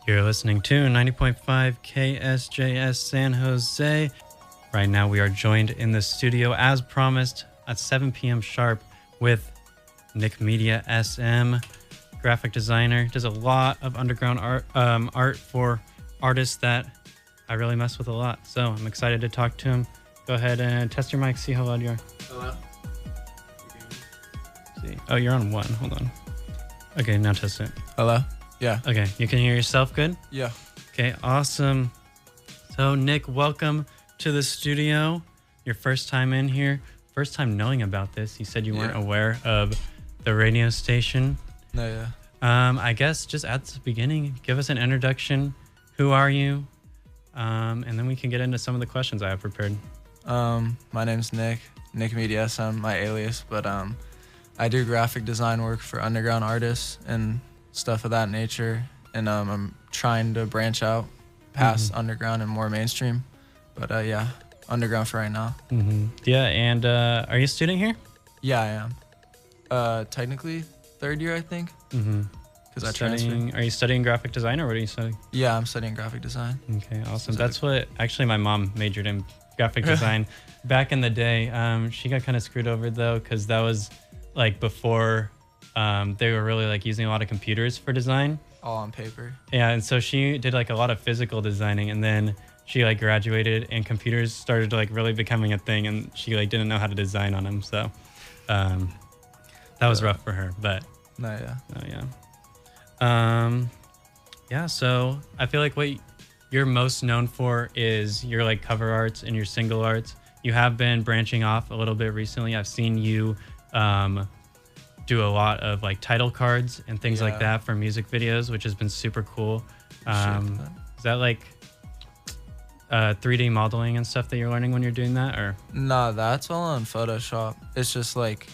You're listening to 90.5 KSJS San Jose. Right now we are joined in the studio as promised at 7 p.m. sharp with NickMediaSM, graphic designer. Does a lot of underground art for artists that I really mess with a lot. So I'm excited to talk to him. Go ahead and test your mic, see how loud you are. Hello? See. Oh, you're on 1. Hold on. Okay, now test it. Hello? Yeah. Okay, you can hear yourself good? Yeah. Okay, awesome. So, Nick, welcome to the studio. Your first time in here. First time knowing about this. You said you weren't aware of the radio station. No, yeah. I guess just at the beginning, give us an introduction. Who are you? And then we can get into some of the questions I have prepared. My name's Nick. NickMediaSM, my alias, but I do graphic design work for underground artists and stuff of that nature, and I'm trying to branch out past underground and more mainstream, but yeah, underground for right now. Yeah, and are you a student here? Yeah, I am. Technically third year, I think, because I transferred. Are you studying graphic design, or what are you studying? Yeah, I'm studying graphic design. Okay, awesome. That's what actually my mom majored in, graphic design back in the day. She got kind of screwed over though, because that was like before they were really like using a lot of computers for design. All on paper. Yeah, and so she did like a lot of physical designing, and then she like graduated and computers started like really becoming a thing, and she like didn't know how to design on them. So that was rough for her, but No, yeah. Yeah, so I feel like what you're most known for is your like cover arts and your single arts. You have been branching off a little bit recently. I've seen you do a lot of like title cards and things like that for music videos, which has been super cool. Is that like 3D modeling and stuff that you're learning when you're doing that, or? Nah, that's all on Photoshop. It's just like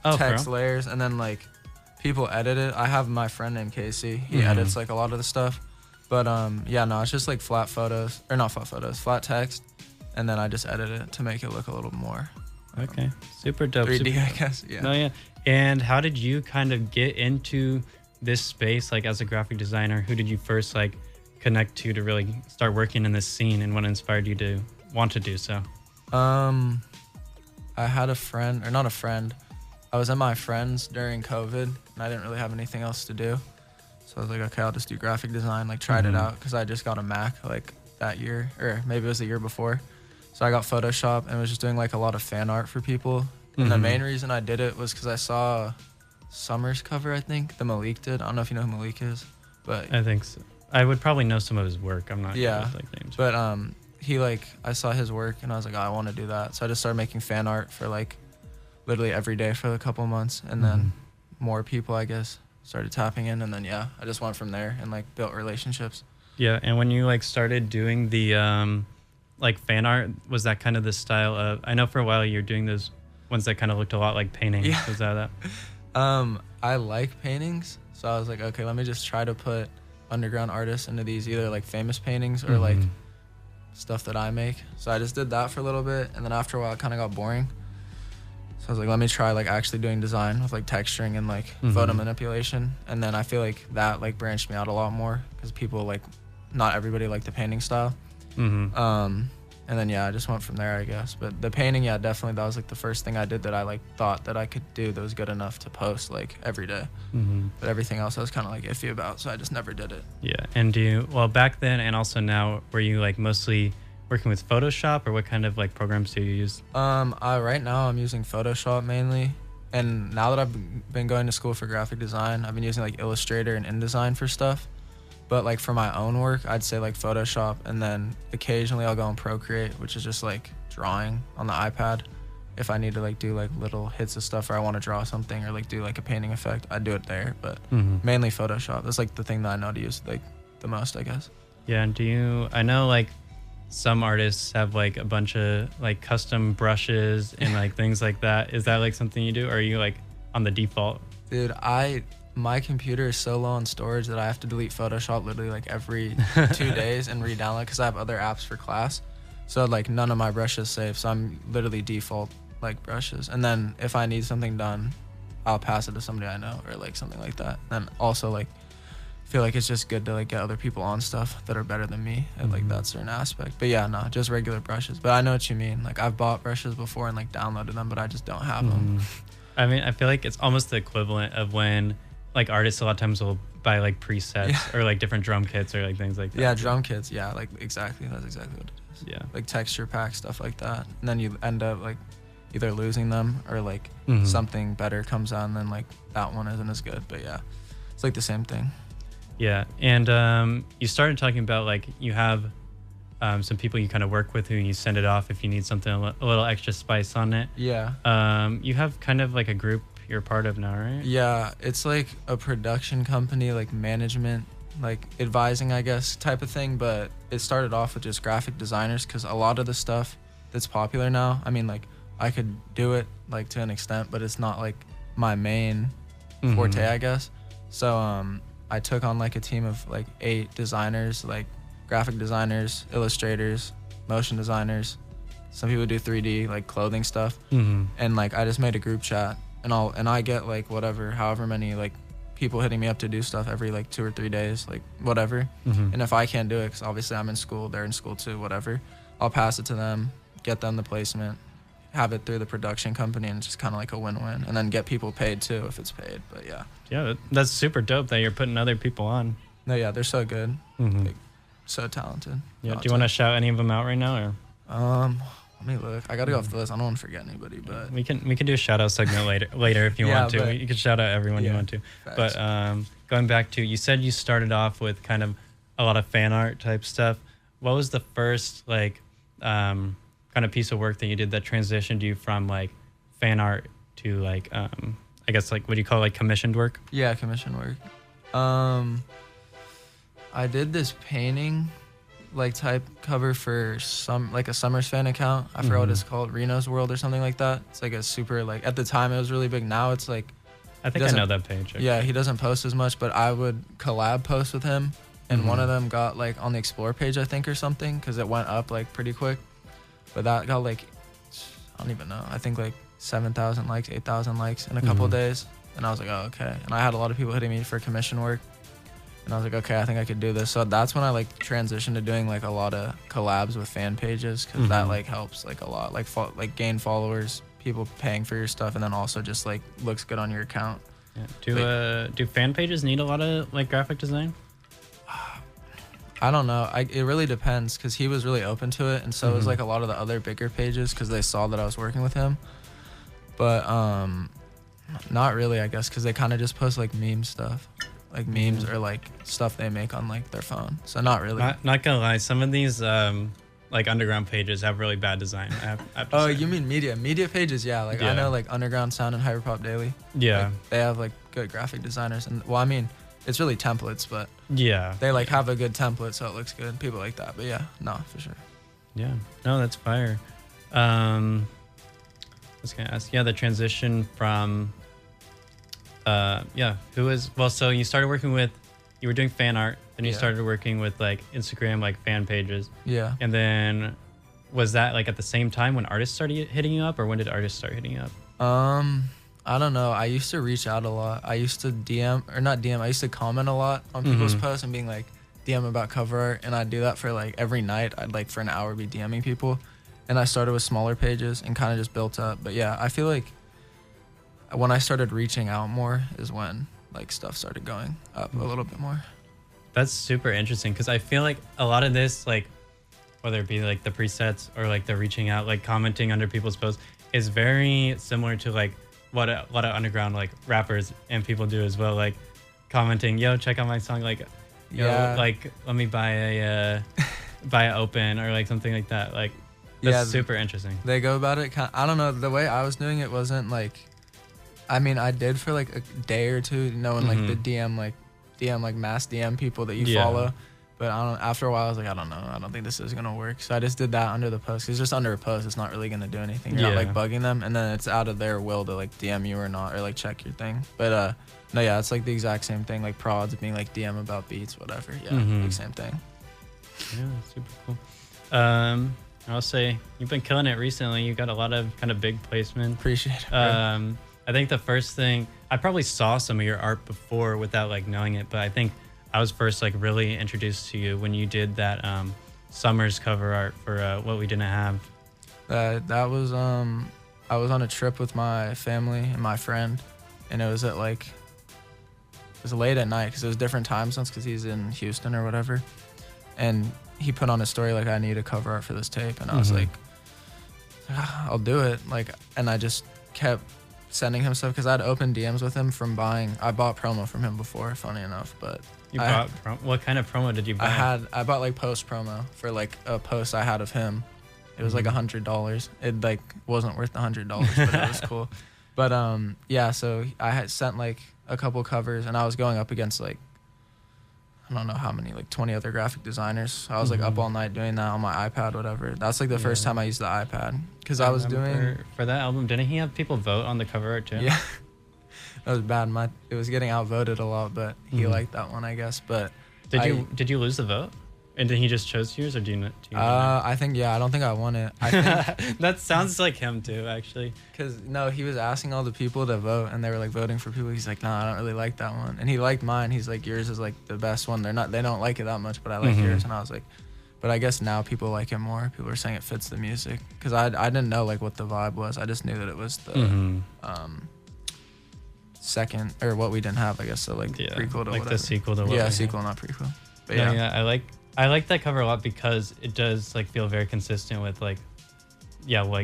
text layers, and then like people edit it. I have my friend named Casey. He edits like a lot of the stuff. But yeah, no, it's just like flat photos, or not flat photos, flat text, and then I just edit it to make it look a little more okay, super dope. 3D, super dope. I guess. Yeah. No, yeah. And how did you kind of get into this space, like as a graphic designer? Who did you first like connect to really start working in this scene, and what inspired you to want to do so? I had a friend, or not a friend. I was at my friend's during COVID, and I didn't really have anything else to do. So I was like, okay, I'll just do graphic design, like tried it out, because I just got a Mac like that year, or maybe it was the year before. So I got Photoshop and was just doing like a lot of fan art for people. And the main reason I did it was because I saw Summrs cover, I think, that Malik did. I don't know if you know who Malik is, but I think so. I would probably know some of his work. I'm not good with like names. But he like, I saw his work and I was like, oh, I want to do that. So I just started making fan art for like literally every day for a couple of months, and then more people, I guess, started tapping in, and then yeah, I just went from there and like built relationships. Yeah, and when you like started doing the like fan art, was that kind of the style of? I know for a while you're doing those ones that kind of looked a lot like paintings. Yeah. Was that? I like paintings, so I was like, okay, let me just try to put underground artists into these, either like famous paintings or like stuff that I make. So I just did that for a little bit, and then after a while it kind of got boring. So I was like, let me try like actually doing design with like texturing and like photo manipulation. And then I feel like that like branched me out a lot more, because people like, not everybody liked the painting style. And then yeah, I just went from there, I guess. But the painting, yeah, definitely, that was like the first thing I did that I like thought that I could do that was good enough to post like every day. But everything else I was kind of like iffy about, so I just never did it. Yeah. And well, back then and also now, were you like mostly working with Photoshop, or what kind of like programs do you use? Right now I'm using Photoshop mainly, and now that I've been going to school for graphic design, I've been using like Illustrator and InDesign for stuff. But like for my own work, I'd say like Photoshop, and then occasionally I'll go on Procreate, which is just like drawing on the iPad. If I need to like do like little hits of stuff, or I want to draw something or like do like a painting effect, I do it there. But mainly Photoshop. That's like the thing that I know to use like the most, I guess. Yeah. And I know like some artists have like a bunch of like custom brushes and like things like that. Is that like something you do, or are you like on the default? Dude, my computer is so low on storage that I have to delete Photoshop literally like every 2 days and re-download, because I have other apps for class. So like none of my brushes save, so I'm literally default like brushes. And then if I need something done, I'll pass it to somebody I know, or like something like that. And also like feel like it's just good to like get other people on stuff that are better than me at like that certain aspect. But yeah, no, just regular brushes. But I know what you mean. Like I've bought brushes before and like downloaded them, but I just don't have them. I mean, I feel like it's almost the equivalent of when like artists a lot of times will buy like presets or like different drum kits or like things like that. Yeah, drum kits. Yeah, like exactly. That's exactly what it is. Yeah. Like texture pack, stuff like that. And then you end up like either losing them or like something better comes out and then like that one isn't as good. But yeah, it's like the same thing. Yeah. And you started talking about like you have some people you kind of work with who you send it off if you need something a little extra spice on it. Yeah. You have kind of like a group you're part of now, right? Yeah, it's like a production company, like management, like advising, I guess, type of thing. But it started off with just graphic designers because a lot of the stuff that's popular now, I mean, like I could do it like to an extent, but it's not like my main forte, I guess. So I took on like a team of like 8 designers, like graphic designers, illustrators, motion designers. Some people do 3D, like clothing stuff. And like I just made a group chat, and I get like however many like people hitting me up to do stuff every like 2 or 3 days, like whatever. And if I can't do it, because obviously I'm in school, they're in school too, whatever, I'll pass it to them, get them the placement, have it through the production company, and it's just kind of like a win-win, and then get people paid too if it's paid. But yeah, that's super dope that you're putting other people on. No, yeah, they're so good, like, so talented. Yeah. Do you want to shout any of them out right now, or let me look. I gotta go off the list. I don't want to forget anybody, but we can do a shout out segment later if you want to. But, you can shout out everyone you want to. Facts. But going back to, you said you started off with kind of a lot of fan art type stuff. What was the first like kind of piece of work that you did that transitioned you from like fan art to like I guess like what do you call it, like commissioned work? Yeah, commissioned work. I did this painting like type cover for like a Summrs fan account. I forgot what it's called, Reno's World or something like that. It's like a super, like at the time it was really big. Now it's like, I think I know that page. Okay. Yeah, he doesn't post as much, but I would collab post with him, and one of them got like on the explore page, I think, or something, because it went up like pretty quick. But that got like, I don't even know, I think like 7,000 likes, 8,000 likes in a couple of days. And I was like, oh, okay. And I had a lot of people hitting me for commission work. And I was like, okay, I think I could do this. So that's when I like transitioned to doing like a lot of collabs with fan pages, because that like helps like a lot, like gain followers, people paying for your stuff, and then also just like looks good on your account. Yeah. Do fan pages need a lot of like graphic design? I don't know. It really depends, because he was really open to it, and so was like a lot of the other bigger pages, because they saw that I was working with him. But not really, I guess, because they kind of just post like meme stuff, like memes or like stuff they make on like their phone. So not really. Not gonna lie, some of these like underground pages have really bad design. I have to say. You mean media pages? Yeah, like I know like Underground Sound and Hyperpop Daily. Yeah, like, they have like good graphic designers, and well, I mean, it's really templates, but yeah, they like have a good template, so it looks good. People like that, but yeah, no, for sure. Yeah, no, that's fire. I was gonna ask, the transition from, so you started working with, you were doing fan art, then you started working with like Instagram, like fan pages. Yeah. And then was that like at the same time when artists started hitting you up, or when did artists start hitting you up? I don't know. I used to reach out a lot. I used to I used to comment a lot on people's posts and being like, DM about cover art. And I'd do that for like every night. I'd like for an hour be DMing people. And I started with smaller pages and kind of just built up. But yeah, I feel like when I started reaching out more is when like stuff started going up a little bit more. That's super interesting, because I feel like a lot of this, like whether it be like the presets or like the reaching out, like commenting under people's posts, is very similar to like what a lot of underground like rappers and people do as well, like commenting, yo, check out my song, like yo, like let me buy a open, or like something like that. Like that's super interesting. They go about it I don't know, the way I was doing it wasn't like, I mean, I did for like a day or two, knowing like the DM like mass DM people that you follow. But after a while, I was like, I don't know. I don't think this is going to work. So I just did that under the post. Because just under a post, it's not really going to do anything. You're not like bugging them. And then it's out of their will to like DM you or not, or like check your thing. But no, yeah, it's like the exact same thing. Like prods being like DM about beats, whatever. Yeah, like same thing. Yeah, super cool. I'll say you've been killing it recently. You got a lot of kind of big placements. Appreciate it. I think the first thing, I probably saw some of your art before without like knowing it, but I think I was first like really introduced to you when you did that Summrs cover art for What We Didn't Have. That was I was on a trip with my family and my friend, and it was at like, it was late at night because it was different time zones because he's in Houston or whatever, and he put on a story like, I need a cover art for this tape, and I was like, I'll do it, like, and I just kept sending him stuff because I'd opened DMs with him from buying. I bought promo from him before, funny enough, but what kind of promo did you buy? I bought like post promo for like a post I had of him. It was like $100. It like wasn't worth $100, but it was cool. But yeah, so I had sent like a couple covers, and I was going up against like, I don't know how many, like 20 other graphic designers. So I was like up all night doing that on my iPad, whatever. That's like the first time I used the iPad, because I was doing for that album. Didn't he have people vote on the cover art too? Yeah, that was bad. It was getting outvoted a lot, but he liked that one, I guess. But did you lose the vote? And then he just chose yours, or do you know? I think, yeah, I don't think I won it. I think that sounds like him too, actually. Because, no, he was asking all the people to vote, and they were like voting for people. He's like, nah, I don't really like that one. And he liked mine. He's like, yours is like the best one. They don't like it that much, but I like yours. And I was like, but I guess now people like it more. People are saying it fits the music. Because I didn't know like what the vibe was. I just knew that it was the second, or What We Didn't Have, I guess. So like prequel to like whatever. The sequel to What Yeah, We sequel, Have. Not prequel. But yeah, I like that cover a lot because it does like feel very consistent with like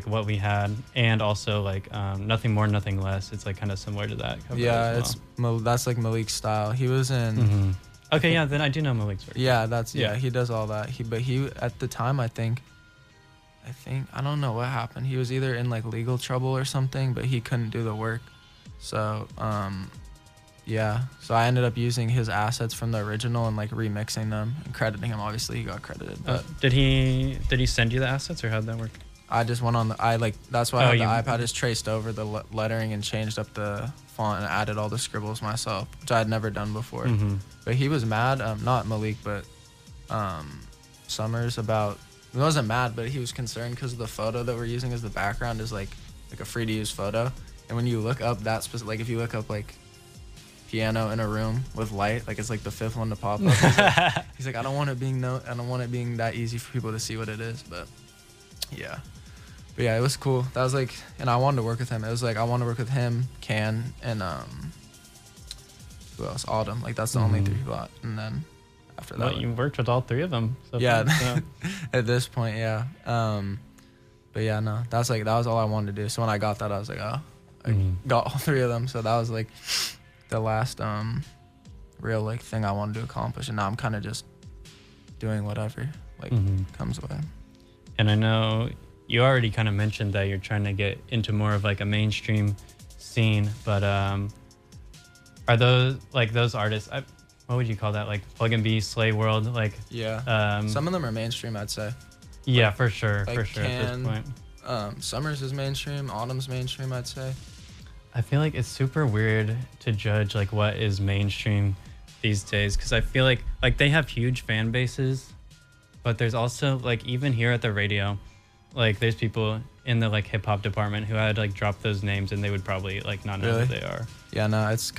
what we had, and also like Nothing More Nothing Less. It's like kind of similar to that cover. Yeah, that's like Malik's style. He was in Okay, yeah, then I do know Malik's work. Yeah, he does all that. He at the time, I think I don't know what happened. He was either in like legal trouble or something, but he couldn't do the work. So yeah, so I ended up using his assets from the original and like remixing them and crediting him. Obviously, he got credited. But did he send you the assets, or how'd that work? I just went on that's why I had the iPad just traced over the lettering and changed up the font and added all the scribbles myself, which I had never done before. But he was mad, not Malik, but Summrs, about, he wasn't mad, but he was concerned because the photo that we're using as the background is like a free to use photo, and when you look up that specific, like if you look up like piano in a room with light, like it's like the fifth one to pop up. He's like, I don't want it being that easy for people to see what it is. But yeah, it was cool. That was like, and I wanted to work with him. It was like I want to work with him, Can, and who else? Autumn. Like that's the only three people. And then after that, you worked with all three of them. So at this point, yeah. But yeah, no, that was all I wanted to do. So when I got that, I was like, oh, I got all three of them. So that was like the last real like thing I wanted to accomplish, and now I'm kind of just doing whatever like comes away. And I know you already kind of mentioned that you're trying to get into more of like a mainstream scene, but are those artists, what would you call that, like Plug and B, Slay World, like some of them are mainstream, I'd say. Yeah, for sure, like at this point. Summrs is mainstream, Autumn's mainstream, I'd say. I feel like it's super weird to judge like what is mainstream these days, because I feel like they have huge fan bases, but there's also like, even here at the radio, like there's people in the like hip hop department who had like dropped those names and they would probably like not know who they are. Yeah, no, it's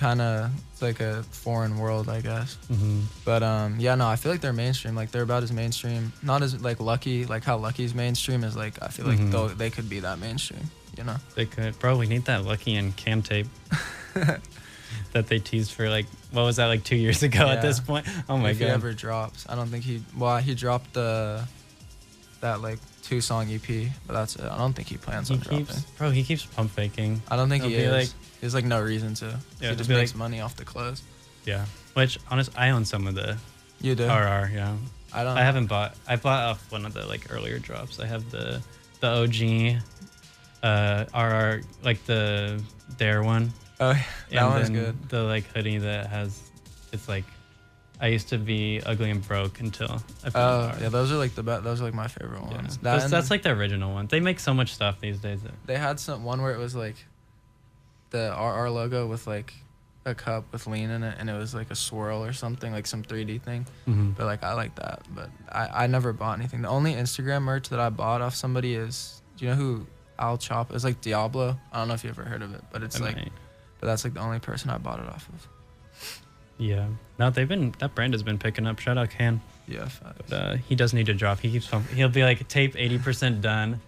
like a foreign world, I guess. But yeah, no, I feel like they're mainstream. Like they're about as mainstream, not as like Lucky, like how Lucky's mainstream is. Like I feel like they could be that mainstream. You know, they could probably need that Lucky and Cam tape that they teased for like, what was that, like 2 years ago at this point? Oh my god! If he ever drops, I don't think he dropped that like 2-song EP, but that's it. I don't think he plans on dropping. He keeps pump faking. I don't think he is. Like, there's like no reason to. Yeah, he just makes money off the clothes. Yeah, which honestly, I own some of the. You do? RR, yeah. I haven't bought. I bought off one of the like earlier drops. I have the OG. RR, like the Dare one. Oh, that one's good. The like hoodie that has, it's like, I used to be ugly and broke until I found yeah, those are like the best. Those are like my favorite ones. Yeah. That's like the original one. They make so much stuff these days. They had one where it was like the RR logo with like a cup with lean in it, and it was like a swirl or something, like some 3D thing. But like I like that. But I never bought anything. The only Instagram merch that I bought off somebody is, do you know who Al Chop is? Like Diablo. I don't know if you ever heard of it, but it's but that's like the only person I bought it off of. Yeah. No, that brand has been picking up. Shout out Can. Yeah, facts. But he does need to drop. He'll be like tape 80% done,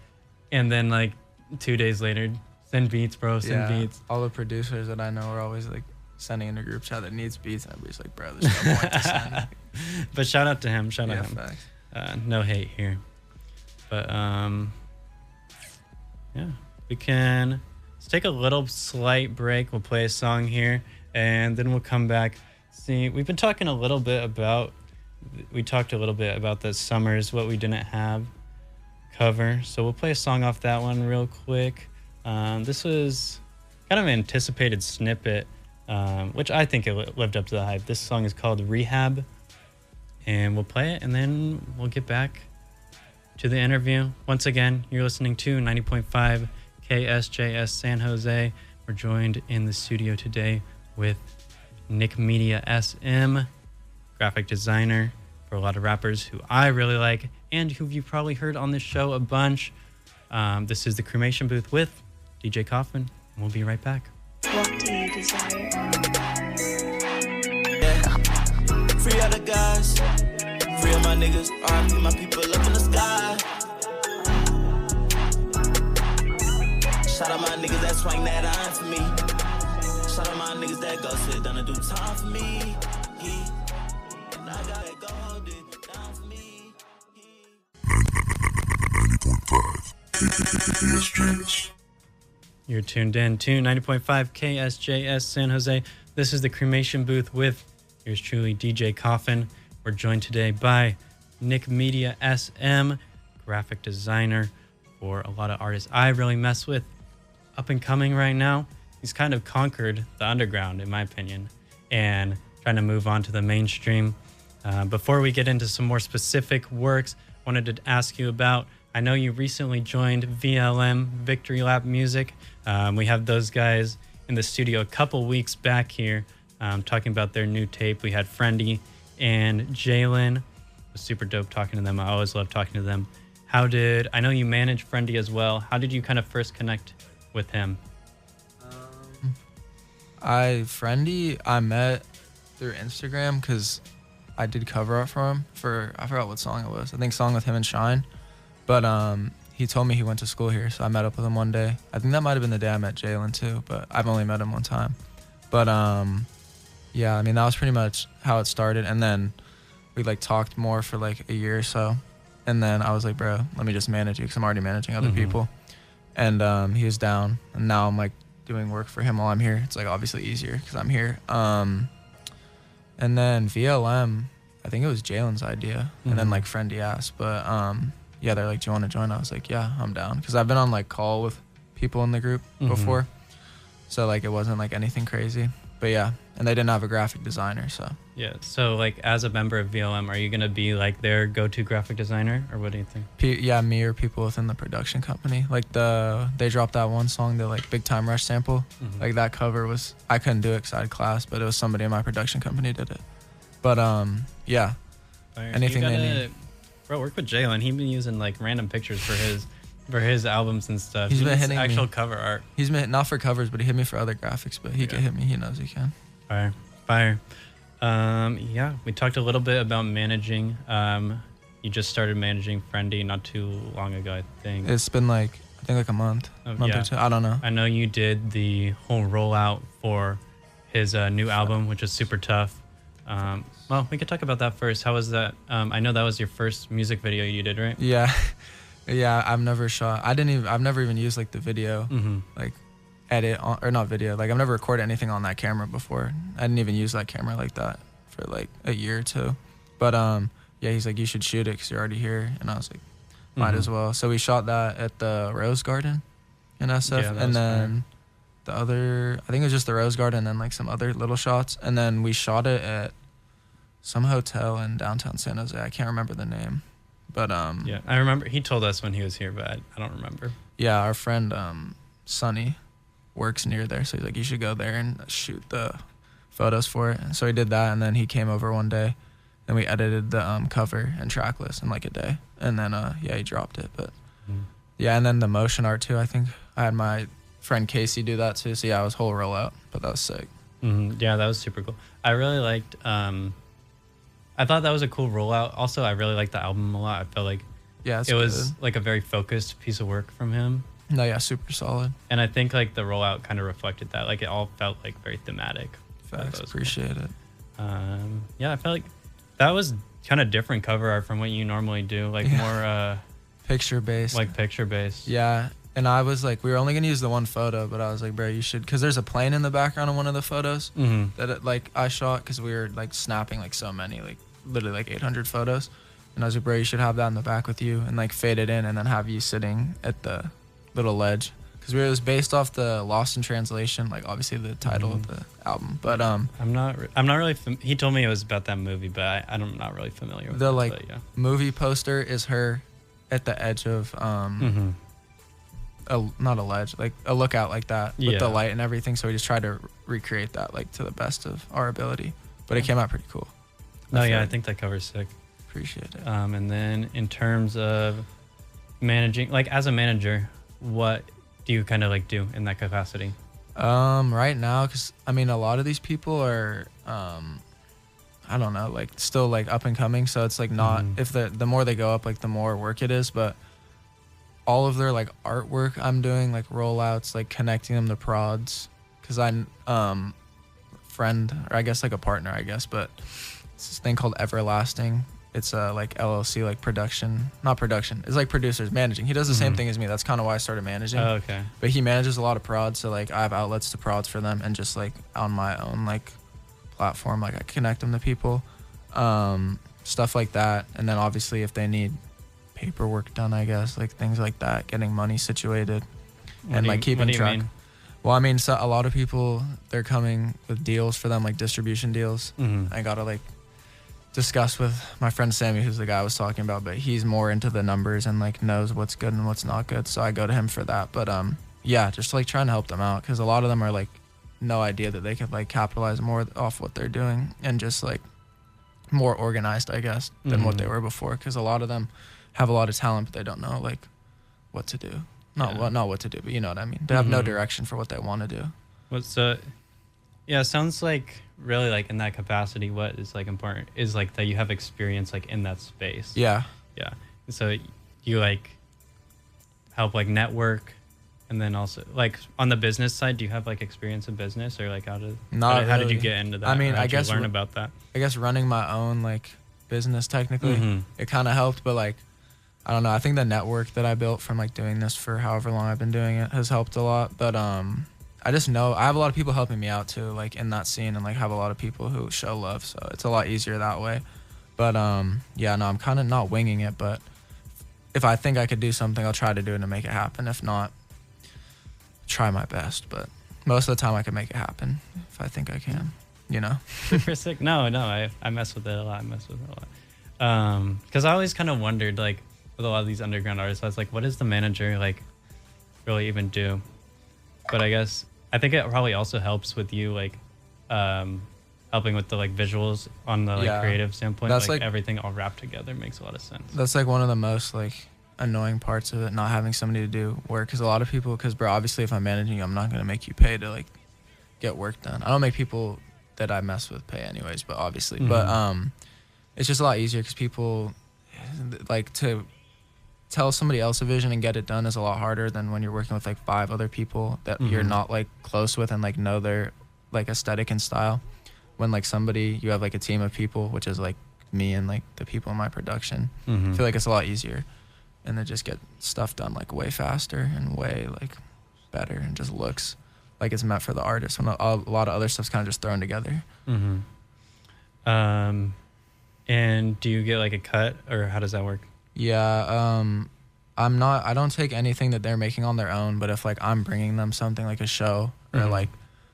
and then like 2 days later, send beats, bro. Send beats. All the producers that I know are always like sending in a group chat that needs beats, and everybody's like, bro, there's no point to send. But shout out to him. Shout out to him. Facts. No hate here. But yeah, let's take a little slight break. We'll play a song here, and then we'll come back. See, we talked a little bit about the Summrs, what we didn't have cover. So we'll play a song off that one real quick. This was kind of an anticipated snippet, which I think it lived up to the hype. This song is called Rehab, and we'll play it, and then we'll get back to the interview. Once again, you're listening to 90.5 KSJS San Jose. We're joined in the studio today with NickMediaSM, graphic designer for a lot of rappers who I really like and who you've probably heard on this show a bunch. This is the Cremation Booth with DJ Coffin, and we'll be right back. What do you desire? Yeah. Free all the guys, free all my niggas, R.I.P. my people up in the sky. Shout out my niggas that swing that iron for me. Shout out my niggas that go sit down and do time for me. And I gotta go hold it down for me. 90.5 KSJS. You're tuned in to 90.5 KSJS San Jose. This is the Cremation Booth with yours truly, DJ Coffin. We're joined today by NickMediaSM, graphic designer for a lot of artists I really mess with. Up and coming right now. He's kind of conquered the underground, in my opinion, and trying to move on to the mainstream. Before we get into some more specific works, I wanted to ask you about, I know you recently joined VLM, Victory Lap Music. We have those guys in the studio a couple weeks back here talking about their new tape. We had Frendi and Jalen. It was super dope talking to them. I always love talking to them. I know you manage Frendi as well. How did you kind of first connect with him? Frendi, I met through Instagram because I did cover art for him I forgot what song it was. I think song with him and Shine. But he told me he went to school here, so I met up with him one day. I think that might have been the day I met Jalen too, but I've only met him one time. But yeah, I mean, that was pretty much how it started. And then we like talked more for like a year or so. And then I was like, bro, let me just manage you because I'm already managing other people. And he was down. And now I'm like doing work for him while I'm here. It's like obviously easier because I'm here. And then VLM, I think it was Jalen's idea. And then like Frendi asked. But yeah, they're like, do you want to join? I was like, yeah, I'm down. Because I've been on like call with people in the group before. So like it wasn't like anything crazy. But yeah, and they didn't have a graphic designer, so. Yeah, so like as a member of VLM, are you going to be like their go-to graphic designer, or what do you think? Yeah, me or people within the production company. Like they dropped that one song, the like Big Time Rush sample. Like that cover was, I couldn't do it because I had class, but it was somebody in my production company did it. But yeah, anything they need. Bro, work with Jalen. He's been using like random pictures for his albums and stuff. He's been hitting actual me. Cover art. He's been not for covers, but he hit me for other graphics. But he can hit me. He knows he can. Fire. Yeah, we talked a little bit about managing. You just started managing Frendi not too long ago, I think. It's been like a month or two. I don't know. I know you did the whole rollout for his new album, which is super tough. Well, we could talk about that first. How was that? I know that was your first music video you did, right? Yeah. Yeah, I've never shot. I've never even used like the video, like edit on, or not video. Like I've never recorded anything on that camera before. I didn't even use that camera like that for like a year or two. But yeah, he's like, you should shoot it because you're already here, and I was like, might as well. So we shot that at the Rose Garden in SF, and then the other, I think it was just the Rose Garden, and then like some other little shots, and then we shot it at some hotel in downtown San Jose. I can't remember the name. But yeah, I remember he told us when he was here, but I don't remember. Yeah, our friend Sonny works near there, so he's like, you should go there and shoot the photos for it. So he did that, and then he came over one day, and we edited the cover and track list in like a day, and then yeah, he dropped it. But yeah, and then the motion art too. I think I had my friend Casey do that too. So yeah, it was whole rollout, but that was sick. Yeah, that was super cool. I really liked. I thought that was a cool rollout. Also, I really liked the album a lot. I felt like Yeah, it's it was good. like a very focused piece of work from him. No, yeah, super solid. And I think like the rollout kind of reflected that. Like it all felt like very thematic. Facts, Cool. appreciate it. Yeah, I felt like that was kind of different cover art from what you normally do. Like more Picture based. like picture based. Yeah, and I was like, we were only gonna use the one photo, but I was like, bro, you should, because there's a plane in the background of one of the photos that like I shot, because we were like snapping like so many, like literally like 800 photos, and I was like, bro, you should have that in the back with you, and like fade it in, and then have you sitting at the little ledge, because it was based off the Lost in Translation, like obviously the title of the album, but I'm not really. He told me it was about that movie, but I'm not really familiar with the it, like but yeah. movie poster is her at the edge of not a ledge, like a lookout like that with the light and everything. So we just tried to recreate that like to the best of our ability, but it came out pretty cool. No, yeah, I think that cover's sick. Appreciate it. And then in terms of managing, like as a manager, what do you kind of like do in that capacity? Right now, because I mean a lot of these people are I don't know, like still like up and coming, so it's like not if the more they go up, like the more work it is, but all of their like artwork I'm doing, like rollouts, like connecting them to prods, because I'm friend, or I guess like a partner, I guess, but it's this thing called Everlasting. It's a like LLC, like not production, it's like producers managing. He does the same thing as me. That's kind of why I started managing. Oh, okay. But he manages a lot of prods, so like I have outlets to prods for them, and just like on my own like platform, like I connect them to people, stuff like that. And then obviously if they need paperwork done, I guess, like things like that, getting money situated, and like keeping track. Well, I mean, so a lot of people, they're coming with deals for them, like distribution deals. I gotta like discuss with my friend Sammy, who's the guy I was talking about, but he's more into the numbers and like knows what's good and what's not good, so I go to him for that. But yeah, just like trying to help them out, because a lot of them are like no idea that they could like capitalize more off what they're doing, and just like more organized, I guess, than what they were before, because a lot of them have a lot of talent, but they don't know like what to do. Not what to do, but you know what I mean. They have no direction for what they want to do. Yeah, it sounds like really like in that capacity, what is like important is like that you have experience like in that space. Yeah. So you like help like network, and then also like on the business side, do you have like experience in business, or like how did you get into that? I mean, I guess learn about that. I guess running my own like business technically, it kind of helped, but like I don't know. I think the network that I built from like doing this for however long I've been doing it has helped a lot. But I just know I have a lot of people helping me out too, like in that scene, and like have a lot of people who show love, so it's a lot easier that way. But yeah, no, I'm kind of not winging it, but if I think I could do something, I'll try to do it and make it happen. If not, try my best. But most of the time I can make it happen if I think I can, you know. Super sick. No, I mess with it a lot. Because I always kind of wondered, like, with a lot of these underground artists, I was like, what does the manager like really even do? But I think it probably also helps with you like helping with the like visuals on the like creative standpoint. That's like like everything all wrapped together makes a lot of sense. That's like one of the most like annoying parts of it, not having somebody to do work, because a lot of people, because bro, obviously if I'm managing you, I'm not going to make you pay to like get work done. I don't make people that I mess with pay anyways, but obviously but it's just a lot easier, because people like to tell somebody else a vision and get it done is a lot harder than when you're working with like 5 other people that you're not like close with and like know their like aesthetic and style. When like somebody, you have like a team of people, which is like me and like the people in my production, I feel like it's a lot easier, and they just get stuff done like way faster and way like better, and just looks like it's meant for the artist, when a lot of other stuff's kind of just thrown together. And do you get like a cut, or how does that work? Yeah, I don't take anything that they're making on their own, but if like I'm bringing them something like a show or like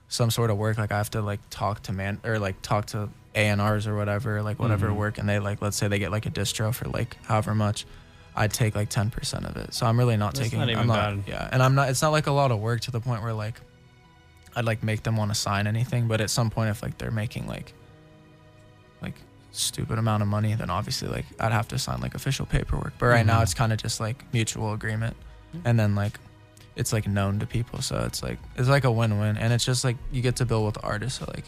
some sort of work, like I have to like talk to A&Rs or whatever, like whatever work, and they like, let's say they get like a distro for like however much, I'd take like 10% of it. So I'm really not taking, I'm not, yeah, and it's not like a lot of work to the point where like I'd like make them want to sign anything, but at some point if like they're making like stupid amount of money, then obviously like I'd have to sign like official paperwork. But right now it's kind of just like mutual agreement, and then like it's like known to people, so it's like a win-win, and it's just like you get to build with the artists, so like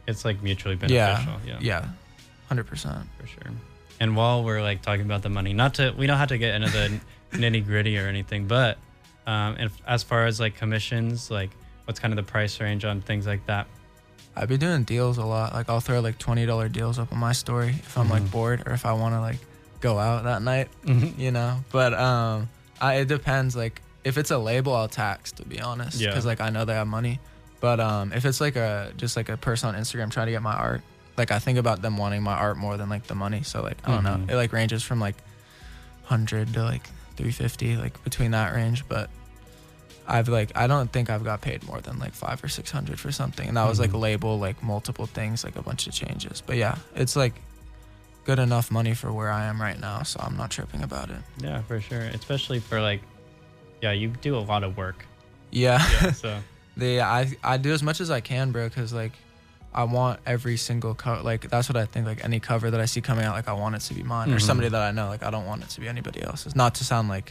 it's like mutually beneficial. Yeah, 100%. For sure. And while we're like talking about the money, we don't have to get into the nitty gritty or anything, but as far as like commissions, like what's kind of the price range on things like that? I've been doing deals a lot. Like I'll throw like $20 deals up on my story if I'm like bored or if I want to like go out that night, you know. But it depends. Like if it's a label, I'll tax, to be honest, because like I know they have money. But if it's like just like a person on Instagram trying to get my art, like I think about them wanting my art more than like the money. So like I don't know. It like ranges from like 100 to like 350, like between that range. But I don't think I've got paid more than like 500 or 600 for something, and that was like label, like multiple things, like a bunch of changes. But yeah, it's like good enough money for where I am right now, so I'm not tripping about it. Yeah, for sure. Especially for like, you do a lot of work. Yeah. So I do as much as I can, bro, because like I want every single cover. Like that's what I think. Like any cover that I see coming out, like I want it to be mine or somebody that I know. Like I don't want it to be anybody else's. Not to sound like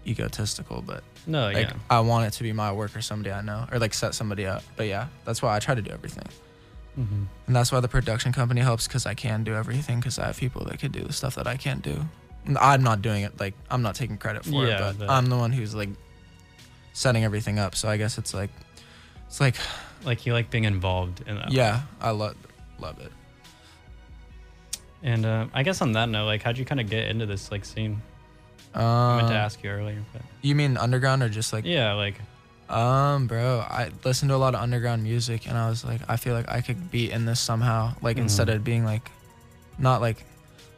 egotistical, but no, like I want it to be my work or somebody I know, or like set somebody up. But yeah, that's why I try to do everything. And that's why the production company helps, because I can do everything, because I have people that could do the stuff that I can't do. And I'm not doing it, like I'm not taking credit for it, but I'm the one who's like setting everything up. So I guess it's like you like being involved in that. Yeah, I love it. And I guess on that note, like how'd you kind of get into this like scene? I meant to ask you earlier, but you mean underground or just like bro, I listened to a lot of underground music, and I was like, I feel like I could be in this somehow, like instead of being like, not like,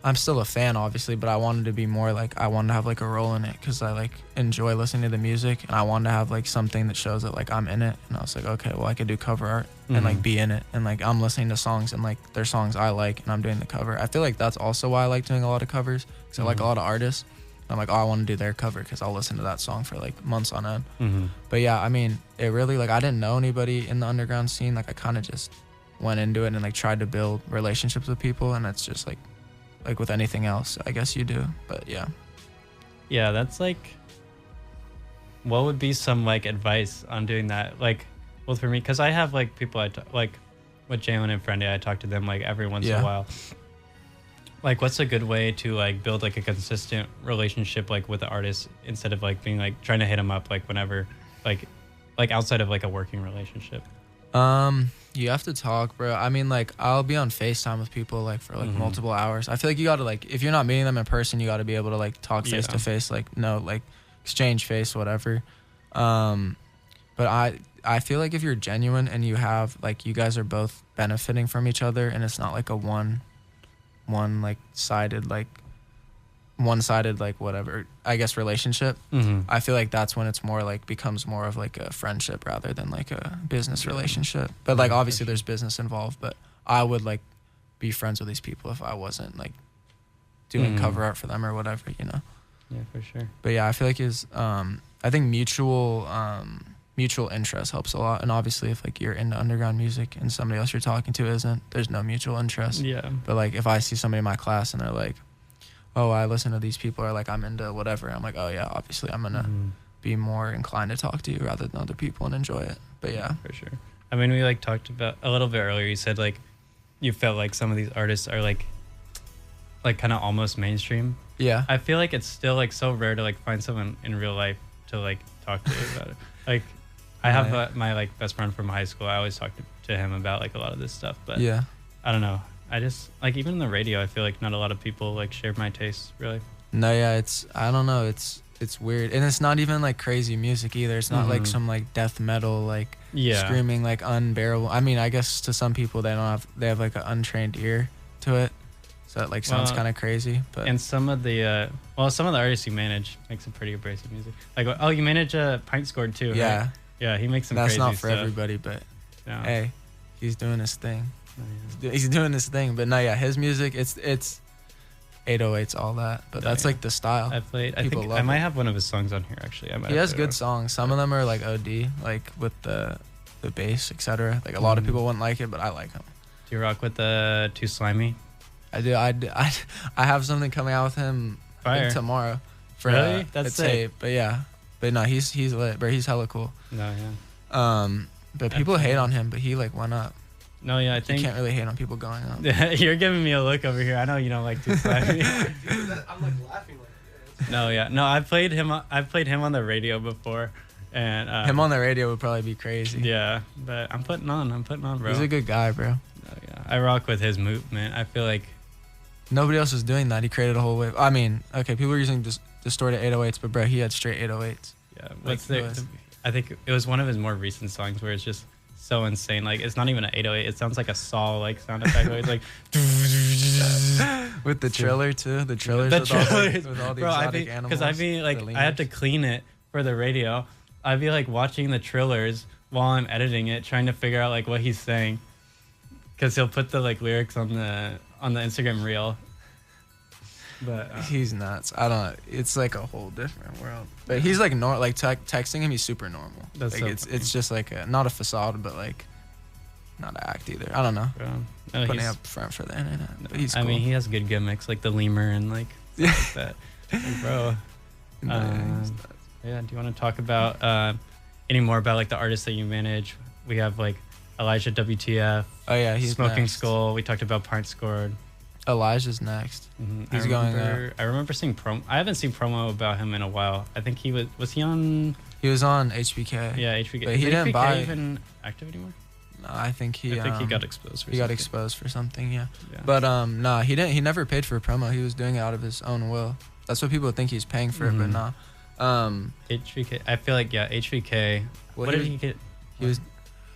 I'm still a fan obviously, but I wanted to be more like, I wanted to have like a role in it, because I like enjoy listening to the music, and I wanted to have like something that shows that like I'm in it. And I was like, okay, well I could do cover art and like be in it, and like I'm listening to songs, and like they're songs I like, and I'm doing the cover. I feel like that's also why I like doing a lot of covers, because I like a lot of artists. I'm like, oh, I want to do their cover because I'll listen to that song for like months on end. But yeah, I mean, it really, like, I didn't know anybody in the underground scene. Like I kind of just went into it and like tried to build relationships with people, and it's just like with anything else, I guess you do. But yeah, that's like, what would be some like advice on doing that? Like, well, for me, because I have like people like with Jalen and Frendi, I talk to them like every once in a while. Like, what's a good way to like build like a consistent relationship like with the artist, instead of like being like trying to hit them up like whenever, like outside of like a working relationship? You have to talk, bro. I mean, like I'll be on FaceTime with people like for like multiple hours. I feel like you gotta, like, if you're not meeting them in person, you gotta be able to like talk face to face, like exchange face, whatever. But I feel like if you're genuine and you have like, you guys are both benefiting from each other, and it's not like a one-sided whatever, I guess, relationship. I feel like that's when it's more like becomes more of like a friendship rather than like a business relationship. But like obviously there's business involved, but I would like be friends with these people if I wasn't like doing cover art for them or whatever, you know. Yeah, for sure. But yeah, I feel like I think mutual interest helps a lot. And obviously if like you're into underground music and somebody else you're talking to isn't, there's no mutual interest. Yeah. But like if I see somebody in my class and they're like, oh, I listen to these people, or like I'm into whatever, I'm like, oh yeah, obviously I'm gonna be more inclined to talk to you rather than other people and enjoy it. But yeah, for sure. I mean, we like talked about a little bit earlier, you said like you felt like some of these artists are like kind of almost mainstream. Yeah, I feel like it's still like so rare to like find someone in real life to like talk to about it. Like I have my like best friend from high school. I always talk to him about like a lot of this stuff, but yeah, I don't know. I just like, even in the radio, I feel like not a lot of people like share my tastes really. No, yeah, I don't know, it's weird, and it's not even like crazy music either. It's not like some like death metal like screaming like unbearable. I mean, I guess to some people they have like an untrained ear to it, so it like sounds kind of crazy. But and some of the artists you manage make some pretty abrasive music. Like, oh, you manage Pint Scored too, yeah, right? Yeah, he makes some that's crazy not for stuff. everybody, but no. Hey, he's doing his thing. Oh, yeah. He's doing his thing. But no, yeah, his music, it's 808s, all that, but that's like the style. I think I might have one of his songs on here actually. He has good songs. Some of them are like OD, like with the bass, etc. Like a lot of people wouldn't like it, but I like them. Do you rock with the Too Slimy? I do. I have something coming out with him, I think, tomorrow. Really? That's it. But But no, he's lit, bro. He's hella cool. No, yeah. But people hate on him, but he like went up. No, yeah, I think you can't really hate on people going up. You're giving me a look over here. I know you don't like to slap me. I'm like laughing like No, yeah, no. I played him on the radio before, and him on the radio would probably be crazy. Yeah, but I'm putting on, bro. He's a good guy, bro. Oh, yeah, I rock with his movement. I feel like nobody else is doing that. He created a whole wave. I mean, okay, people were using distorted 808s, but bro, he had straight 808s. Yeah, I think it was one of his more recent songs where it's just so insane. Like, it's not even an 808. It sounds like a saw like sound effect. It's like with the trailer too. The trailers with all the exotic animals. Because I'd be like, I had to clean it for the radio. I'd be like watching the trillers while I'm editing it, trying to figure out like what he's saying. Because he'll put the like lyrics on the Instagram reel. But he's nuts. It's like a whole different world. But he's like texting him. He's super normal. That's like so it's just like not a facade, but like not an act either. I don't know. No, putting up front for the internet. But he's cool. I mean, he has good gimmicks like the lemur and like stuff like that. Like, bro. Yeah. Do you want to talk about any more about like the artists that you manage? We have like Elijah WTF. Oh yeah, he's Smoking next. Skull. We talked about Pint Scored. Elijah's next. Mm-hmm. He's going up. I remember seeing promo. I haven't seen promo about him in a while. I think he was he on? He was on HBK. Yeah, HBK. But he didn't didn't buy. Even active anymore? No, I think he got exposed. He got exposed for something. Yeah. But nah, he didn't. He never paid for a promo. He was doing it out of his own will. That's what people think he's paying for it, but nah. HBK. I feel like HBK. What did he get? He was.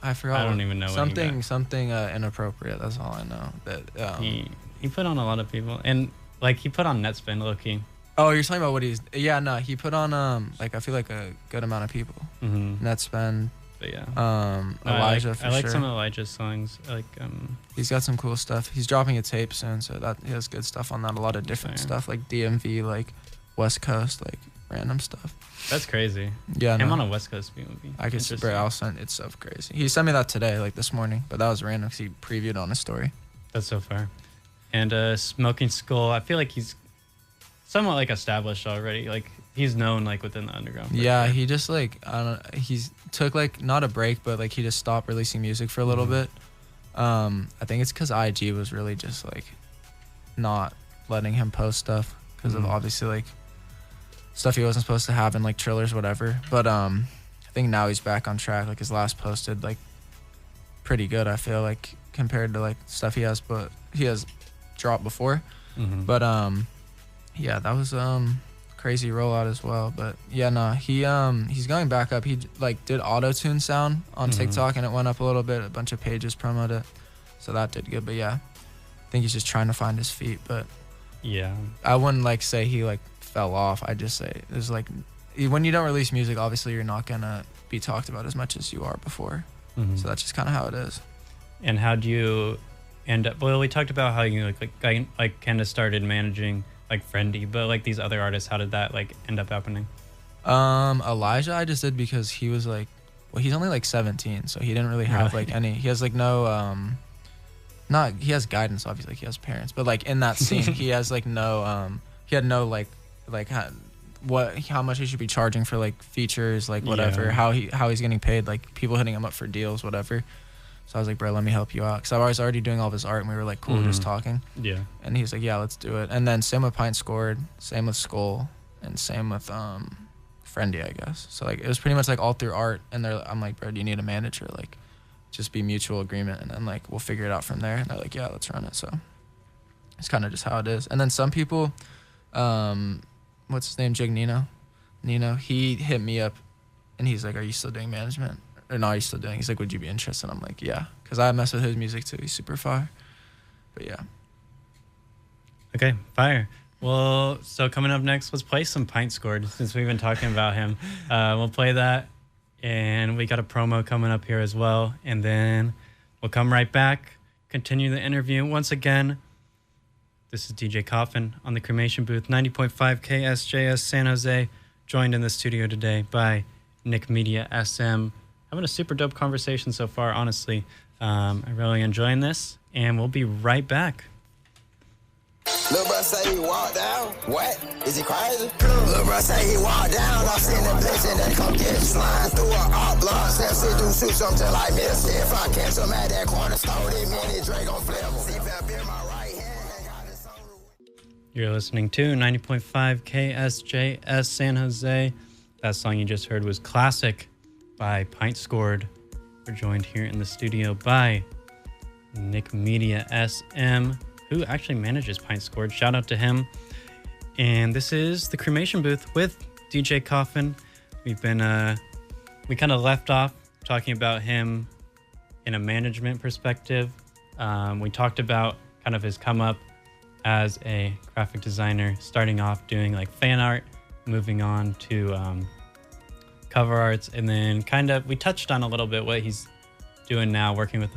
I forgot. I don't even know. Something inappropriate. That's all I know. That he put on a lot of people, and like he put on Netspin, low key. Oh, you're talking about what he's? Yeah, no, he put on like I feel like a good amount of people. Netspin. But yeah. Elijah. I like some of Elijah's songs. Like he's got some cool stuff. He's dropping a tape soon, so that he has good stuff on that. A lot of different stuff like DMV, like West Coast, like random stuff. That's crazy. Yeah, him on a West Coast beat would be. I could, bro. I'll send. It's so crazy. He sent me that today, like this morning, but that was random because he previewed on his story. That's so far. And Smoking Skull, I feel like he's somewhat like established already. Like he's known like within the underground. Yeah, he just like he's took like not a break, but like he just stopped releasing music for a little bit. I think it's because IG was really just like not letting him post stuff because of obviously like stuff he wasn't supposed to have in like Trillers, whatever. But I think now he's back on track. Like his last posted like pretty good. I feel like compared to like stuff he has dropped before. But yeah, that was crazy rollout as well. But yeah, no, he's going back up. He like did auto-tune sound on TikTok and it went up a little bit. A bunch of pages promoted it, so that did good. But yeah, I think he's just trying to find his feet. But yeah, I wouldn't like say he like fell off. I just say there's like when you don't release music, obviously you're not gonna be talked about as much as you are before. So that's just kind of how it is. And how do you end up? Well, we talked about how you like kind of started managing like Frendi, but like these other artists, how did that like end up happening? Elijah, I just did because he was like, well, he's only like 17, so he didn't really have like any. He has like no he has guidance, obviously, like he has parents, but like in that scene, he has like no he had no how much he should be charging for like features, like whatever, how he's getting paid, like people hitting him up for deals, whatever. So I was like, bro, let me help you out, because I was already doing all of his art and we were like cool just talking. Yeah. And he's like, yeah, let's do it. And then same with Pint Scored, same with Skull, and same with Frendi, I guess. So like it was pretty much like all through art, and I'm like, bro, do you need a manager? Like just be mutual agreement, and then like we'll figure it out from there. And they're like, yeah, let's run it. So it's kind of just how it is. And then some people, what's his name, Jig Nino, he hit me up and he's like, are you still doing management? Or no, are you still doing? He's like, would you be interested? I'm like, yeah, because I mess with his music too. He's super fire. But yeah. Okay, fire. Well, so coming up next, let's play some Pint Scored, since we've been talking about him. We'll play that, and we got a promo coming up here as well, and then we'll come right back, continue the interview. Once again, this is DJ Coffin on the Cremation Booth, 90.5 KSJS San Jose, joined in the studio today by NickMediaSM. Having a super dope conversation so far, honestly. I'm really enjoying this, and we'll be right back. Lil' bro say he walked down. What? Is he crazy? Lil' bro say he walked down. I'm seeing the bitch and they come get slime through a art block. Snap shit do shoot something like this. If I catch him at that corner store, they mini Dre gon' flip him. CFAP in my right hand. Got this on the... You're listening to 90.5 KSJS San Jose. That song you just heard was Classic by Pint Scored. We're joined here in the studio by NickMediaSM, who actually manages Pint Scored. Shout out to him. And this is the cremation booth with DJ Coffin. We've been, we kind of left off talking about him in a management perspective. We talked about kind of his come up as a graphic designer, starting off doing like fan art, moving on to cover arts, and then kind of we touched on a little bit what he's doing now, working with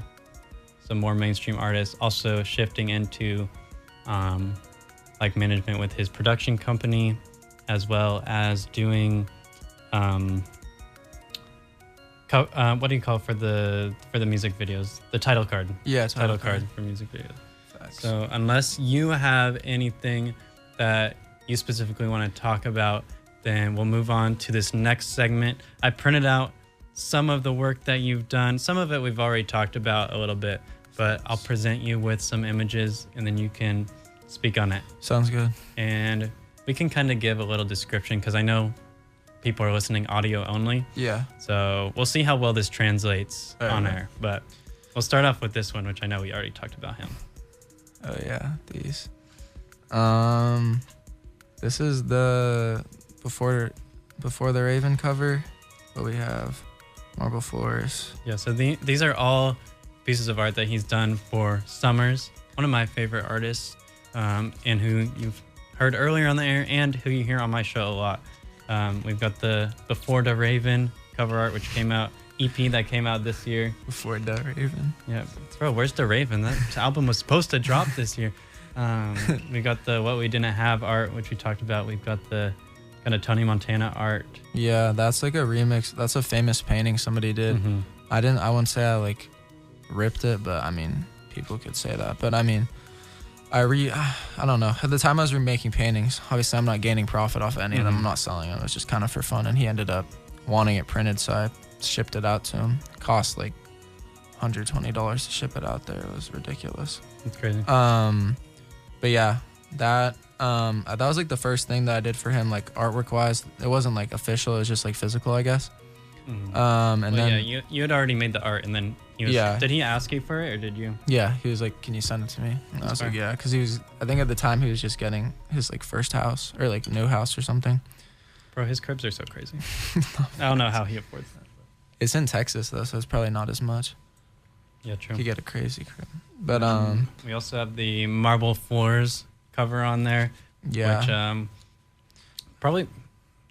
some more mainstream artists, also shifting into like management with his production company, as well as doing what do you call for the music videos? The title card. Yeah, title card for music videos. Facts. So unless you have anything that you specifically want to talk about, then we'll move on to this next segment. I printed out some of the work that you've done. Some of it we've already talked about a little bit, but I'll present you with some images and then you can speak on it. Sounds good. And we can kind of give a little description because I know people are listening audio only. Yeah. So we'll see how well this translates on right. air. But we'll start off with this one, which I know we already talked about him. Oh yeah, these. This is the before the Raven cover, but we have marble floors. Yeah, so these are all pieces of art that he's done for Summrs, one of my favorite artists, and who you've heard earlier on the air and who you hear on my show a lot. We've got the Before the Raven cover art, which came out, EP that came out this year. Before the Raven. Yeah, bro, where's the Raven? That album was supposed to drop this year. We got the What We Didn't Have art, which we talked about. We've got the kind of Tony Montana art. Yeah, that's like a remix. That's a famous painting somebody did. Mm-hmm. I wouldn't say I like ripped it, but I mean, people could say that. But I mean, I don't know. At the time I was remaking paintings, obviously I'm not gaining profit off any of them. I'm not selling them. It was just kind of for fun. And he ended up wanting it printed, so I shipped it out to him. Cost like $120 to ship it out there. It was ridiculous. That's crazy. But yeah, that was like the first thing that I did for him, like artwork wise. It wasn't like official, it was just like physical, I guess. Mm-hmm. And well, then yeah, you had already made the art, and then he was, Yeah. Did he ask you for it, or did you? yeah, he was like, "Can you send it to me?" And I was like, fair. "Yeah," because I think at the time he was just getting his like first house or like new house or something. Bro, his cribs are so crazy. I don't know how he affords that. It's in Texas though, so it's probably not as much. Yeah, true. You could get a crazy crib, but we also have the Marble Floors cover on there. yeah, Which probably,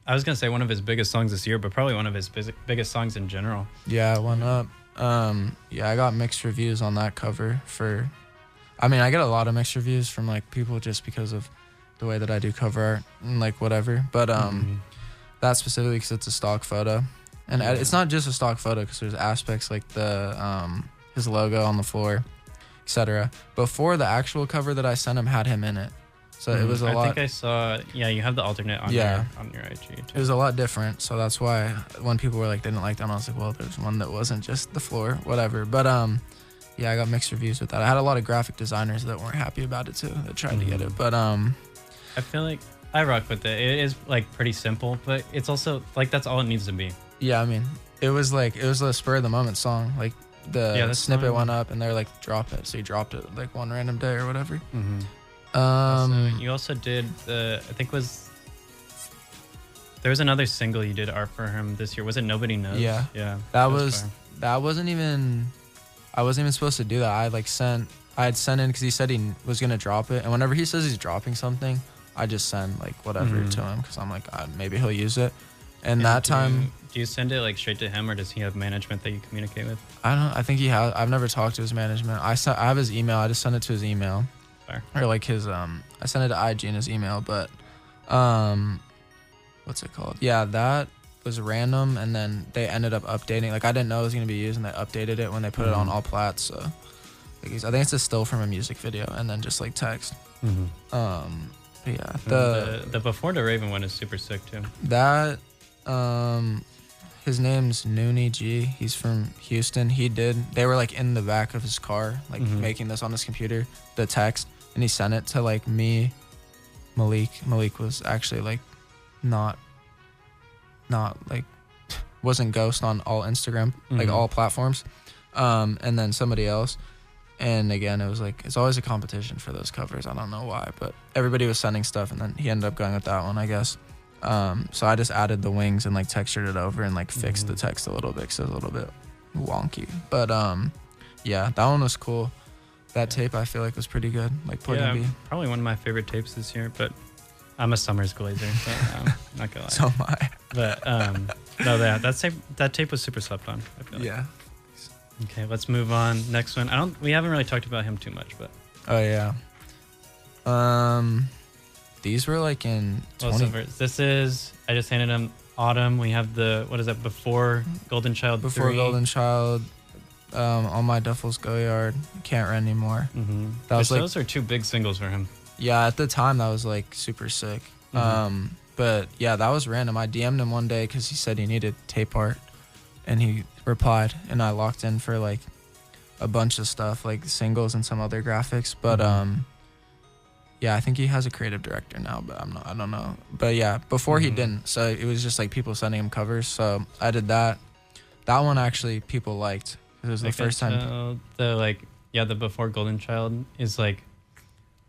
I was gonna say one of his biggest songs this year, but probably one of his biggest songs in general. yeah, it went up. Yeah, I got mixed reviews on that cover I get a lot of mixed reviews from like people just because of the way that I do cover art and like whatever. But that specifically because it's a stock photo, and it's not just a stock photo because there's aspects like the his logo on the floor, etc. Before the actual cover that I sent him had him in it, so it was a lot. I think I saw. Yeah, you have the alternate on Yeah. your IG too. It was a lot different, so that's why when people were like they didn't like that, I was like, well, there's one that wasn't just the floor, whatever. But yeah, I got mixed reviews with that. I had a lot of graphic designers that weren't happy about it too, that tried to get it. But I feel like I rock with it. It is like pretty simple, but it's also like that's all it needs to be. yeah, I mean, it was a spur of the moment song. Like the snippet song- went up and they're like, drop it. So you dropped it like one random day or whatever. Mm-hmm. Um, You also did there was another single you did art for him this year. Was it Nobody Knows? Yeah. Yeah. I wasn't even supposed to do that. I had sent in because he said he was gonna drop it, and whenever he says he's dropping something, I just send like whatever to him because I'm like maybe he'll use it. And that time, do you send it like straight to him, or does he have management that you communicate with? I think he has. I've never talked to his management. I have his email. I just sent it to his email. Fair. Or like his I sent it to IG in his email, but what's it called? Yeah, that was random, and then they ended up updating. Like I didn't know it was gonna be used, and they updated it when they put it on all plats. So Like I think it's a still from a music video and then just like text. But yeah, the Before the Raven one is super sick too. That his name's Noonie G. He's from Houston. They were like in the back of his car, like making this on his computer, the text, and he sent it to like me, Malik. Malik was actually like not like wasn't ghost on all Instagram, like all platforms. And then somebody else. And again, it was like, it's always a competition for those covers. I don't know why, but everybody was sending stuff and then he ended up going with that one, I guess. So I just added the wings and like textured it over and like fixed the text a little bit because it was a little bit wonky. But yeah, that one was cool. That tape I feel like was pretty good. Like Porting B. Probably one of my favorite tapes this year, but I'm a Summrs glazer, so I'm not gonna lie. So am I. But no, that tape was super slept on, I feel like. Yeah. Okay, let's move on. Next one. We haven't really talked about him too much, but. Oh yeah. These were like in 20. This is, I just handed him Autumn. We have what is that, Before Golden Child 3. Before Golden Child, All My Duffels Go Yard, Can't Run Anymore. Those are two big singles for him. Yeah, at the time that was like super sick. But yeah, that was random. I DM'd him one day because he said he needed tape art, and he replied, and I locked in for like a bunch of stuff, like singles and some other graphics. But yeah, I think he has a creative director now, but I don't know. But yeah, before he didn't, so it was just like people sending him covers. So I did that. That one actually people liked. It was the first time. The Before Golden Child is like,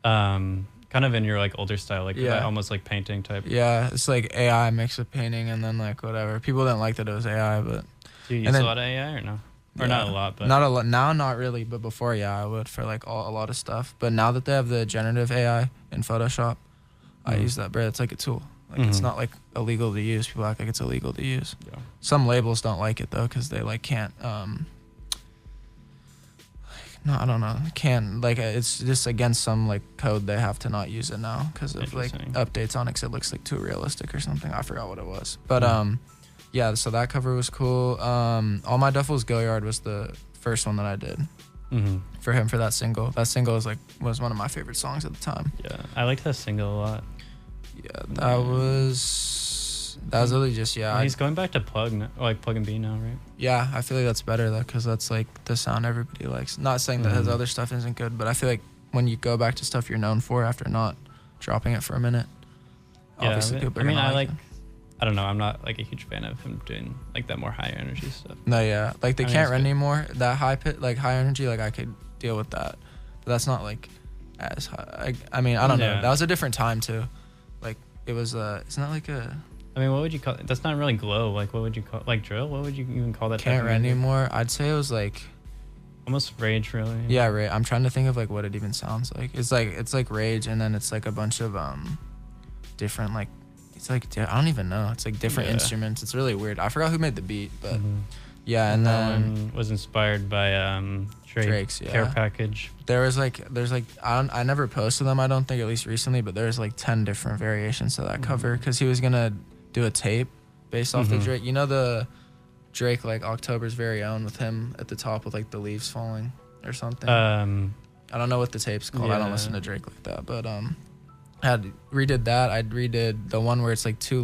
kind of in your like older style, like almost like painting type. Yeah, it's like AI mixed with painting, and then like whatever. People didn't like that it was AI, but. Do you use a lot of AI or no? Or not a lot, but not a lot now. Not really, but before, I would for like a lot of stuff. But now that they have the generative AI in Photoshop, I use that. But it's like a tool. Like it's not like illegal to use. People act like it's illegal to use. Yeah. Some labels don't like it though because they like can't. No, I don't know. Can't like it's just against some like code. They have to not use it now because of like updates on it. 'Cause it looks like too realistic or something. I forgot what it was, but yeah, so that cover was cool. All My Duffels Go Yard was the first one that I did for him for that single. That single was one of my favorite songs at the time. Yeah, I liked that single a lot. Yeah, that was really just he's going back to Plug and B now, right? Yeah, I feel like that's better though, because that's like the sound everybody likes. Not saying that his other stuff isn't good, but I feel like when you go back to stuff you're known for after not dropping it for a minute, obviously people are gonna like it. I don't know. I'm not like a huge fan of him doing like that more high energy stuff. No, yeah, like they can't run anymore. That high energy, like I could deal with that, but that's not like as high. I mean, I don't know. That was a different time too. Like it was. It's not like a. I mean, what would you call it? That's not really glow. Like what would you call like drill? What would you even call that? Can't run anymore. I'd say it was like. Almost rage, really. Yeah, right. I'm trying to think of like what it even sounds like. It's like rage, and then it's like a bunch of different like. It's like I don't even know. It's like different instruments. It's really weird. I forgot who made the beat, but yeah. And then one was inspired by Drake's Care Package. There's like I never posted them. I don't think, at least recently, but there's like 10 different variations to that cover because he was gonna do a tape based off the Drake. You know the Drake like October's Very Own with him at the top with like the leaves falling or something. I don't know what the tape's called. I don't listen to Drake like that, but I redid that. I redid the one where it's like two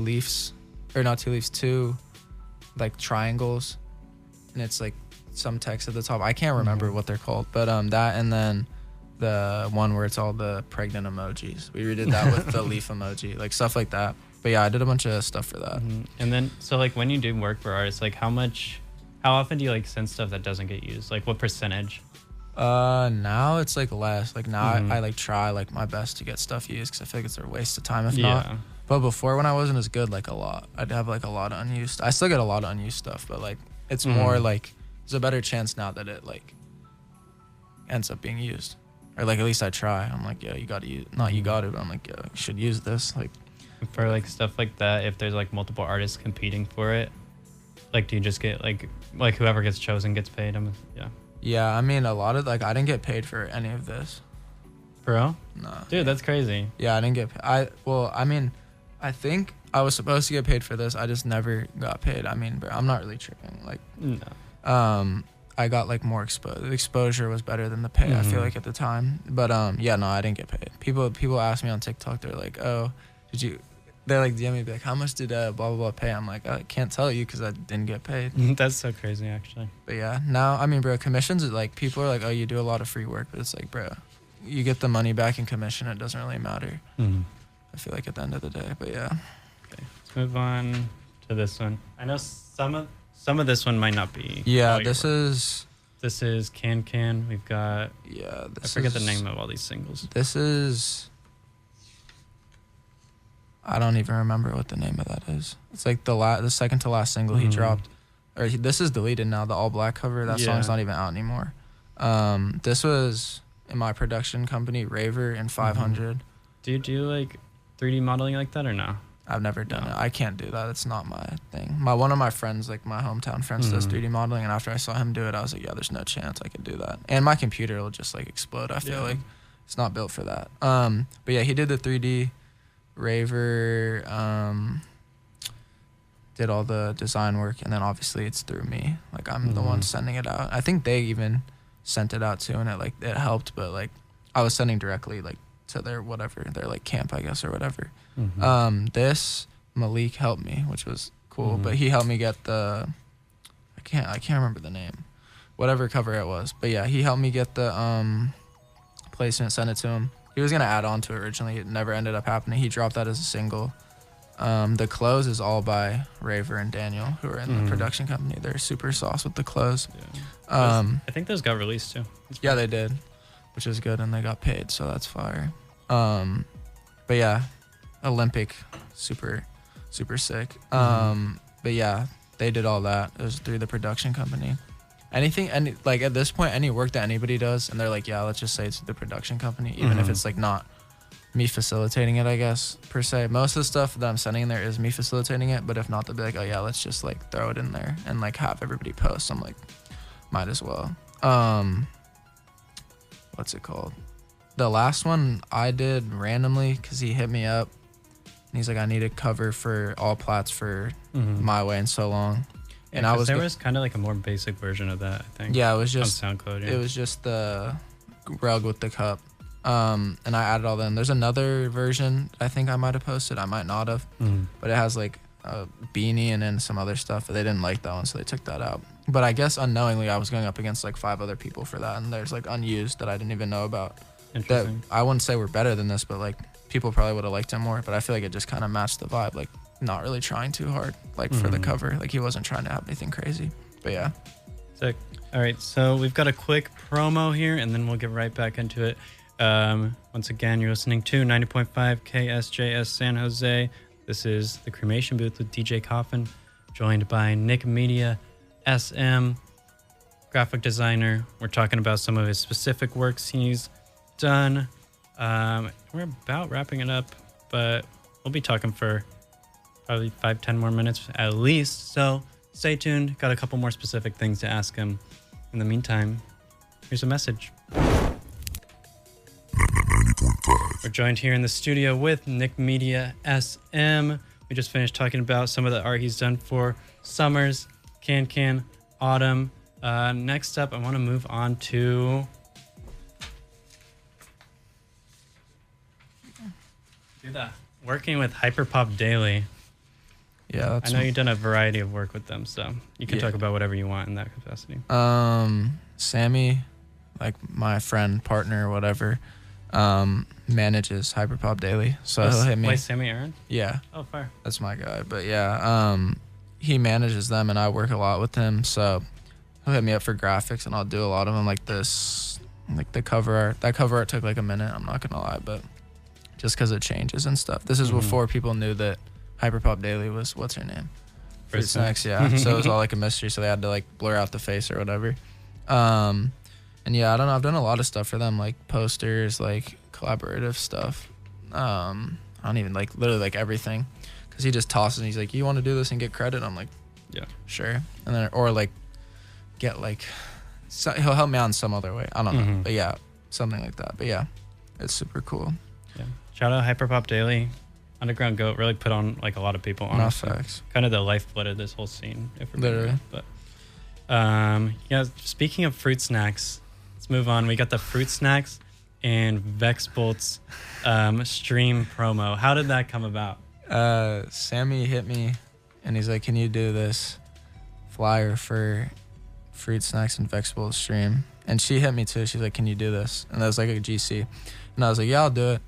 like triangles, and it's like some text at the top. I can't remember what they're called, but that, and then the one where it's all the pregnant emojis. We redid that with the leaf emoji, like stuff like that. But yeah, I did a bunch of stuff for that. And then, so like when you do work for artists, like how often do you like send stuff that doesn't get used? Like what percentage? Now it's like less. Like now I like try like my best to get stuff used because I feel like it's a waste of time if not. But before, when I wasn't as good, like a lot, I'd have like a lot of unused. I still get a lot of unused stuff, but like it's more like there's a better chance now that it like ends up being used, or like at least I try. I'm like, yeah, you got to use. Not you got to, but I'm like, yeah, you should use this. Like for like stuff like that, if there's like multiple artists competing for it, like do you just get like whoever gets chosen gets paid? Yeah, I mean, a lot of, like, I didn't get paid for any of this. Bro? No. Dude, that's crazy. Yeah, I didn't get paid. I mean, I think I was supposed to get paid for this. I just never got paid. I mean, bro, I'm not really tripping. Like, no. I got like more exposure. The exposure was better than the pay. I feel like at the time, but yeah, no, I didn't get paid. People ask me on TikTok. They're like, oh, did you? They're like DM me, be like, how much did blah blah blah pay? I'm like, I can't tell you because I didn't get paid. That's so crazy, actually. But yeah, now I mean, bro, commissions are like people are like, oh, you do a lot of free work, but it's like, bro, you get the money back in commission. It doesn't really matter. I feel like at the end of the day, but yeah. Okay, let's move on to this one. I know some of this one might not be. Yeah, this is Kankan. We've got. Yeah, I forget the name of all these singles. This is. I don't even remember what the name of that is. It's like the second to last single he dropped. This is deleted now. The all black cover. That song's not even out anymore. This was in my production company, Raver and 500. Do you do like 3D modeling like that or no? I've never done it. I can't do that. It's not my thing. One of my friends, like my hometown friends, does 3D modeling, and after I saw him do it, I was like, yeah, there's no chance I could do that. And my computer will just like explode. I feel like it's not built for that. But yeah, he did the 3D. Raver did all the design work, and then obviously it's through me. Like I'm the one sending it out. I think they even sent it out too, and it helped. But like I was sending directly like to their like camp, I guess, or whatever. This Malik helped me, which was cool. But he helped me get the I can't remember the name, whatever cover it was. But yeah, he helped me get the placement, sent it to him. He was gonna add on to it originally. It never ended up happening. He dropped that as a single. The close is all by Raver and Daniel, who are in the production company. They're super sauce with the close. Yeah. I think those got released too. Yeah, they did, which is good, and they got paid, so that's fire. But yeah, Olympic, super sick. But yeah, they did all that. It was through the production company. Like at this point, any work that anybody does, and they're like, yeah, let's just say it's the production company, even if it's like not me facilitating it, I guess, per se. Most of the stuff that I'm sending in there is me facilitating it, but if not, they'll be like, oh yeah, let's just like throw it in there and like have everybody post. I'm like, might as well. What's it called? The last one I did randomly because he hit me up and he's like, I need a cover for all plats for My Way in So Long. And there was kind of like a more basic version of that, I think. Yeah, it was just on SoundCloud. Yeah. It was just the rug with the cup, and I added all them. There's another version I think I might have posted. I might not have, but it has like a beanie and then some other stuff. But they didn't like that one, so they took that out. But I guess unknowingly, I was going up against like 5 other people for that, and there's like unused that I didn't even know about. That I wouldn't say we're better than this, but like people probably would have liked it more. But I feel like it just kind of matched the vibe, like. Not really trying too hard, like for the cover. Like he wasn't trying to have anything crazy. But yeah. Sick. All right, so we've got a quick promo here, and then we'll get right back into it. Once again, you're listening to 90.5 KSJS San Jose. This is the Cremation Booth with DJ Coffin, joined by NickMediaSM, graphic designer. We're talking about some of his specific works he's done. We're about wrapping it up, but we'll be talking for probably 5-10 more minutes at least. So stay tuned. Got a couple more specific things to ask him. In the meantime, here's a message. 90.5. We're joined here in the studio with NickMediaSM. We just finished talking about some of the art he's done for Summrs, Kankan, Autumn. Next up, I want to move on to... working with Hyperpop Daily. Yeah, I know you've done a variety of work with them, so you can talk about whatever you want in that capacity. Sammy, like my friend, partner, whatever, manages Hyperpop Daily, so he'll hit me. Wait, Sammy Aaron? Yeah. Oh, fire. That's my guy, but yeah, he manages them, and I work a lot with him, so he'll hit me up for graphics, and I'll do a lot of them like this, like the cover art. That cover art took like a minute, I'm not gonna lie, but just because it changes and stuff. This is before people knew that Hyperpop Daily was, what's her name? Friutsnacks, yeah. So it was all like a mystery, so they had to like blur out the face or whatever. And yeah, I don't know, I've done a lot of stuff for them, like posters, like collaborative stuff. I don't even like, literally like everything. Because he just tosses and he's like, you want to do this and get credit? I'm like, yeah, sure. And then, or like, get like, so he'll help me out in some other way. I don't know. But yeah, something like that. But yeah, it's super cool. Yeah. Shout out Hyperpop Daily. Underground Goat really put on like a lot of people, honestly. No facts. Kind of the lifeblood of this whole scene, if we're literally. real. But Yeah, speaking of Friutsnacks, let's move on. We got the Friutsnacks and Vexbolt's stream promo. How did that come about? Sammy hit me and he's like, can you do this flyer for Friutsnacks and Vexbolt's stream? And she hit me too. She's like, can you do this? And that was like a GC. And I was like, yeah, I'll do it.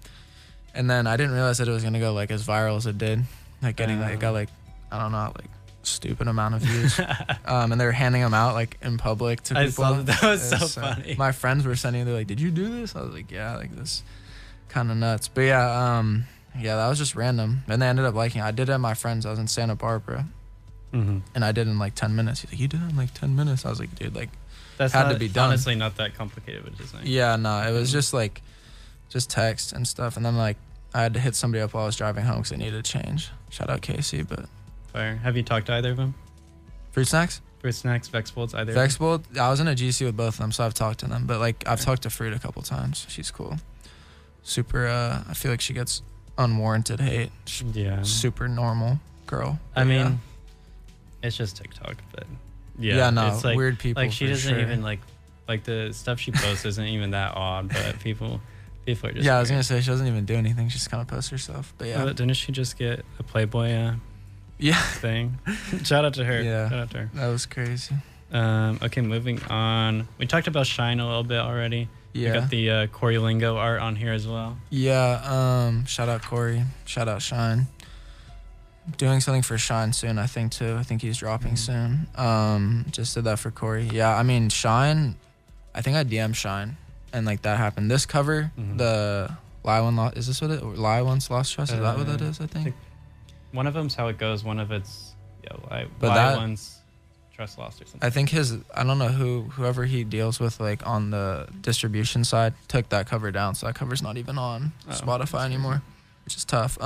And then I didn't realize that it was going to go like as viral as it did. Like getting like, it got like, I don't know, like stupid amount of views. And they were handing them out like in public to people. I saw that was so funny. My friends were sending, they're like, did you do this? I was like, yeah, like this kind of nuts. But yeah, yeah, that was just random. And they ended up liking it. I did it at my friend's. I was in Santa Barbara. And I did it in like 10 minutes. He's like, you did it in like 10 minutes? I was like, dude, like, that's had to be done. Honestly, not that complicated, which is nice. Yeah, no, it was just like, just text and stuff. And then like, I had to hit somebody up while I was driving home because they needed to change. Shout out Casey, but. Fire. Have you talked to either of them? Friutsnacks? Friutsnacks, Vexbolt's, either. Vexbolt, I was in a GC with both of them, so I've talked to them. But like, I've talked to Fruit a couple times. She's cool. Super, I feel like she gets unwarranted hate. Yeah. Super normal girl. I mean, it's just TikTok, but yeah, no, it's like, weird people. Like she doesn't sure. even like the stuff she posts isn't even that odd, but people are just. Yeah, I was gonna say she doesn't even do anything. She just kind of posts herself. But yeah, didn't she just get a Playboy? Yeah. Thing. Shout out to her. Yeah. Shout out to her. That was crazy. Okay, moving on. We talked about Shine a little bit already. Yeah. We got the Corey Lingo art on here as well. Yeah. Shout out Corey. Shout out Shine. Doing something for Shine soon, I think too. I think he's dropping soon. Just did that for Corey. Yeah, I mean Shine. I think I DM'd Shine, and like that happened. This cover, the Lie One Lost. Is this what it? Lie Once Lost Trust. Is that what that is? I think. One of them's How It Goes. One of it's Lie Once Trust Lost or something. I think I don't know whoever he deals with like on the distribution side took that cover down, so that cover's not even on Spotify anymore, which is tough.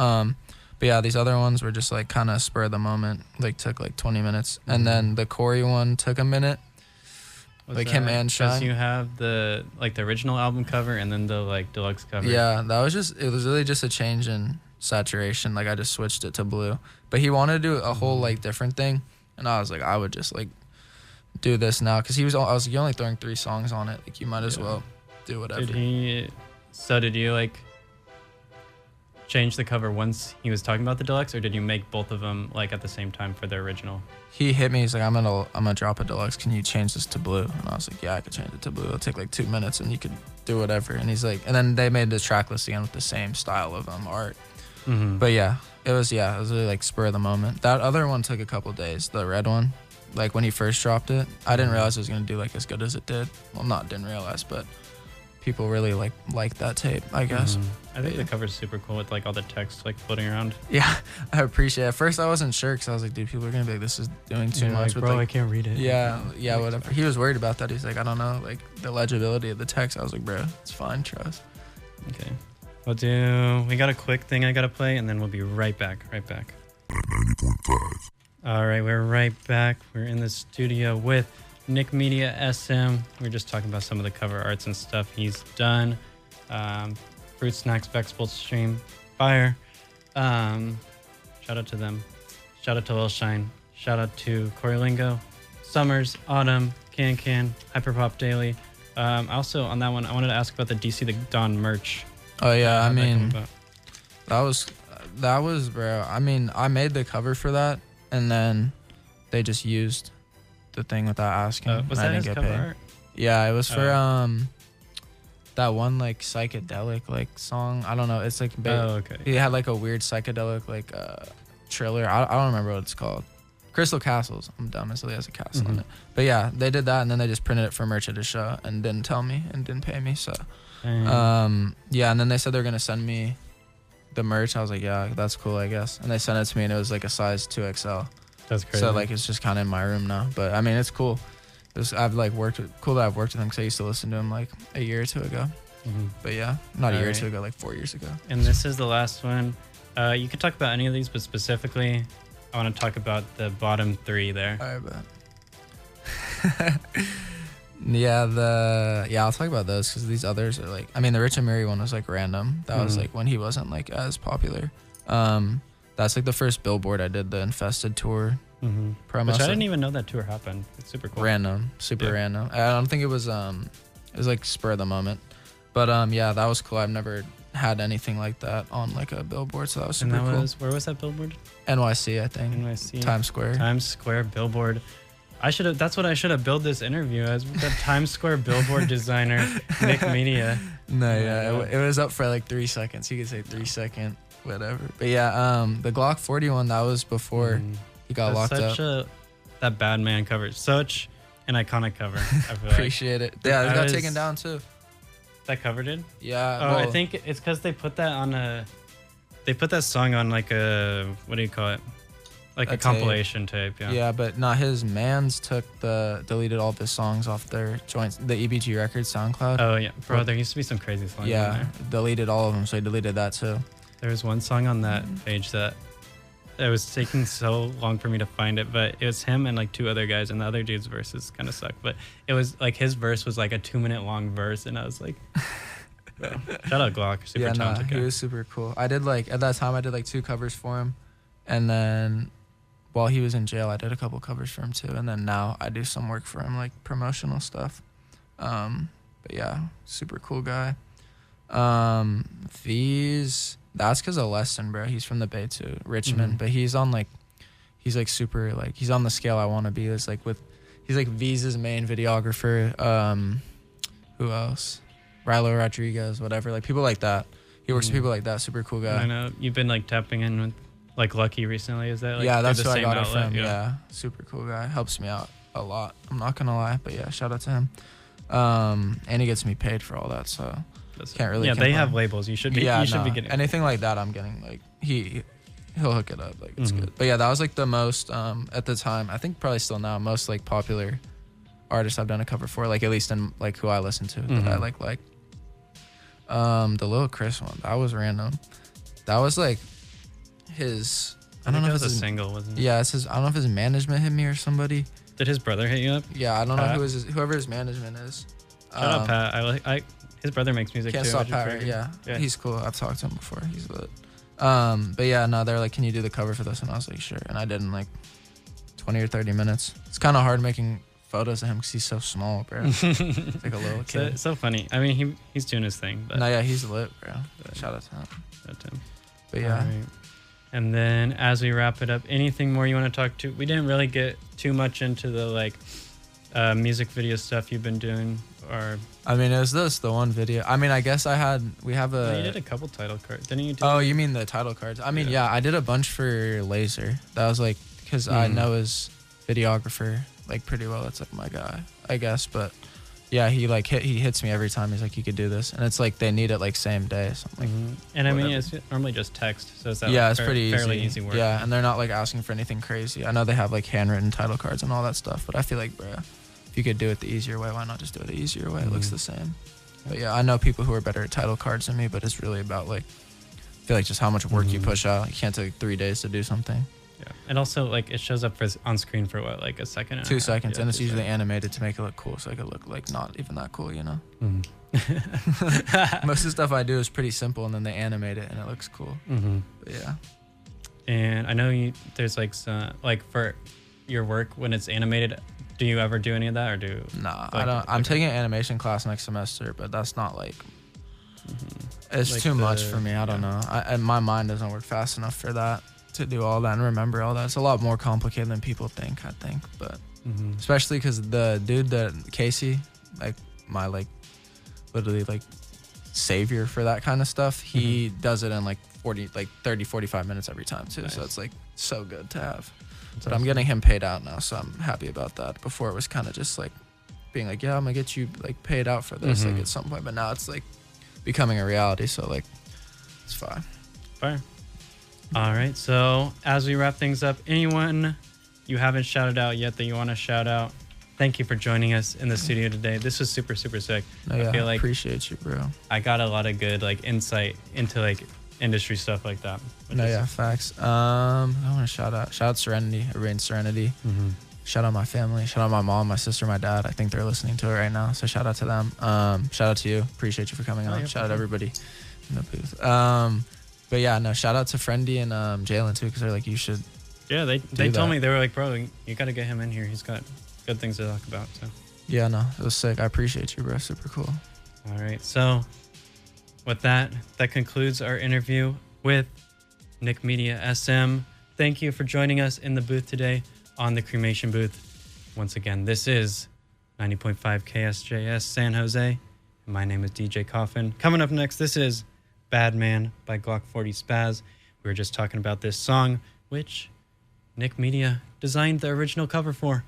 But yeah, these other ones were just like kind of spur of the moment, like took like 20 minutes. And then the Corey one took a minute. Like him and Shine. Because you have the original album cover and then the like deluxe cover. Yeah, it was really just a change in saturation. Like I just switched it to blue. But he wanted to do a whole like different thing. And I was like, I would just like do this now. Because I was like, you're only throwing 3 songs on it. Like you might as well do whatever. Did you like change the cover once he was talking about the deluxe, or did you make both of them like at the same time for the original? He hit me. He's like, I'm gonna drop a deluxe. Can you change this to blue? And I was like, yeah, I could change it to blue. It'll take like 2 minutes, and you could do whatever. And he's like, and then they made the track list again with the same style of art. But yeah, it was really like spur of the moment. That other one took a couple days. The red one, like when he first dropped it, I didn't realize it was gonna do like as good as it did. Well, didn't realize, but people really like that tape, I guess. I think the cover's super cool with like all the text like floating around. Yeah, I appreciate it. At first I wasn't sure because I was like, dude, people are gonna be like, this is doing too much. Like, bro, I can't read it. Yeah, whatever. He was worried about that. He's like, I don't know, like the legibility of the text. I was like, bro, it's fine, trust. Okay. We got a quick thing I gotta play and then we'll be right back. 90.5. All right, we're right back. We're in the studio with NickMediaSM. We're just talking about some of the cover arts and stuff he's done. Friutsnacks, Vexbolt stream, fire. Shout out to them. Shout out to Lil Shine. Shout out to Corey Lingo, Summrs, Autumn, Kankan, Hyperpop Daily. Also on that one, I wanted to ask about the DC the Dawn merch. Oh yeah, I mean, that was bro. I mean, I made the cover for that, and then they just used the thing without asking. Was that his cover art? Yeah, it was for that one like psychedelic like song. I don't know. It's like okay. He had like a weird psychedelic like trailer. I don't remember what it's called. Crystal Castles. I'm dumb. It has a castle on it. But yeah, they did that, and then they just printed it for merch at the show and didn't tell me and didn't pay me. So yeah, and then they said they're gonna send me the merch. I was like, yeah, that's cool, I guess. And they sent it to me, and it was like a size 2XL. That's crazy. So like it's just kind of in my room now. But I mean, it's cool. I've like cool that I've worked with him because I used to listen to him like a year or two ago. But yeah, not a year or two ago, like 4 years ago. And this is the last one. You could talk about any of these, but specifically, I want to talk about the bottom 3 there. All right, but I'll talk about those because these others are like, I mean, the Rich and Mary one was like random. That was like when he wasn't like as popular. That's like the first billboard I did, the Infested tour Promo. Which I so didn't even know that tour happened. It's super cool. random, super random. I don't think it was like spur of the moment, but yeah, that was cool. I've never had anything like that on like a billboard, so that was super cool. Where was that billboard? NYC, I think. NYC. Times Square. Times Square billboard. That's what I should have billed this interview as. The Times Square billboard designer, Nick Media. No, yeah, it was up for like 3 seconds. You could say 3 second, whatever. But yeah, the Glock 41, that was before he got locked up. That Bad Man cover, such an iconic cover. I feel Appreciate it. Yeah, it got taken down too. That cover did? Yeah. Oh, I think it's because they put that on they put that song on like a, what do you call it? Like a compilation tape, yeah. Yeah, but not his mans deleted all of his songs off their joints, the EBG Records SoundCloud. Oh yeah, bro, there used to be some crazy songs. Yeah, on there. deleted all of them, so he deleted that too. There was one song on that page that it was taking so long for me to find it, but it was him and like 2 other guys, and the other dude's verses kind of sucked. But it was like his verse was like a 2-minute long verse, and I was like, shout out Glock, super talented guy. He was super cool. I did like, at that time, I did like 2 covers for him, and then while he was in jail, I did a couple covers for him too, and then now I do some work for him, like promotional stuff. But yeah, super cool guy. That's because of Lesson, bro. He's from the Bay too, Richmond, but he's on like, he's like super like, he's on the scale I want to be. It's like he's like Visa's main videographer. Who else? Rilo Rodriguez, whatever. Like people like that. He works with people like that. Super cool guy. I know you've been like tapping in with like Lucky recently. Is that like, yeah? That's who I got it from. Yeah, super cool guy. Helps me out a lot. I'm not gonna lie, but yeah, shout out to him. And he gets me paid for all that, so. Can't really. Yeah, they have labels. You should be. Yeah, you should be getting anything like that. I'm getting like he'll hook it up. Like it's good. But yeah, that was like the most at the time. I think probably still now most like popular artist I've done a cover for. Like at least in like who I listen to that I like. The Lil Chris one, that was random. That was like his. I don't know if it was a single, wasn't it? Yeah, it's his. I don't know if his management hit me or somebody. Did his brother hit you up? Yeah, I don't know whoever his management is. Shout out Pat. His brother makes music Can't too. Stop Pat, right? Yeah, he's cool. I've talked to him before. He's lit. But yeah, no, they're like, can you do the cover for this? And I was like, sure. And I did in like 20 or 30 minutes. It's kind of hard making photos of him because he's so small, bro. It's like a little kid. So funny. I mean, he's doing his thing. But no, yeah, he's lit, bro. Shout out to him. Shout out to him. But yeah. Right. And then as we wrap it up, anything more you want to talk to? We didn't really get too much into the like music video stuff you've been doing, or I mean, is this the one video? I mean, I guess we have a. No, you did a couple title cards, didn't you? Oh, you mean the title cards? I mean, yeah, I did a bunch for Laser. That was like because I know his videographer like pretty well. That's like my guy, I guess. But yeah, he hits me every time. He's like, you could do this, and it's like they need it like same day. So I'm like, and I mean, it's normally just text, so it's it's pretty fairly easy work. Yeah, and they're not like asking for anything crazy. I know they have like handwritten title cards and all that stuff, but I feel like, bro, if you could do it the easier way, why not just do it the easier way? It looks the same. But yeah, I know people who are better at title cards than me, but it's really about like, I feel like just how much work you push out. You can't take 3 days to do something. Yeah, and also like it shows up on screen for what, like a second? And 2 seconds, and it's usually animated to make it look cool, so it could look like not even that cool, you know? Most of the stuff I do is pretty simple, and then they animate it, and it looks cool. But yeah. And I know there's like some, like for your work when it's animated, do you ever do any of that, or do? Nah, I don't. I'm taking an animation class next semester, but that's not like. It's like too much for me. I don't know. My mind doesn't work fast enough for that to do all that and remember all that. It's a lot more complicated than people think. I think, but especially because the dude that Casey, like my like, literally like savior for that kind of stuff. He does it in like 30, 45 minutes every time too. Nice. So it's like so good to have. But I'm getting him paid out now, so I'm happy about that. Before it was kind of just like being like, yeah, I'm gonna get you like paid out for this like at some point. But now it's like becoming a reality, so like it's fine. Fire. All right, so as we wrap things up, anyone you haven't shouted out yet that you want to shout out, thank you for joining us in the studio today. This was super, super sick. No, yeah, I feel like appreciate you, bro. I got a lot of good like insight into like industry stuff like that. No, yeah, facts. I want to shout out Serenity, everybody in Serenity. Shout out my family. Shout out my mom, my sister, my dad. I think they're listening to it right now, so shout out to them. Shout out to you. Appreciate you for coming on. Shout out everybody in the booth. But yeah, no, shout out to Frendi and Jalen too, because they're like, you should Yeah, they told that. me, they were like, bro, you got to get him in here. He's got good things to talk about. So. Yeah, no, it was sick. I appreciate you, bro. Super cool. All right. So with that concludes our interview with NickMediaSM. Thank you for joining us in the booth today on the Cremation booth. Once again, this is 90.5 KSJS San Jose. And my name is DJ Coffin. Coming up next, this is Bad Man by Glock 40 Spaz. We were just talking about this song, which Nick Media designed the original cover for.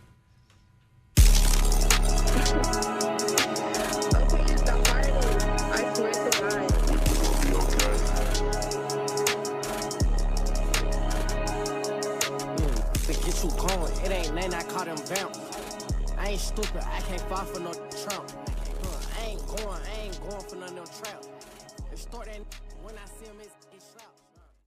It ain't nothing I call them vamps. I ain't stupid, I can't fall for no trump. I ain't going for none of them traps. If start that when I see him, it's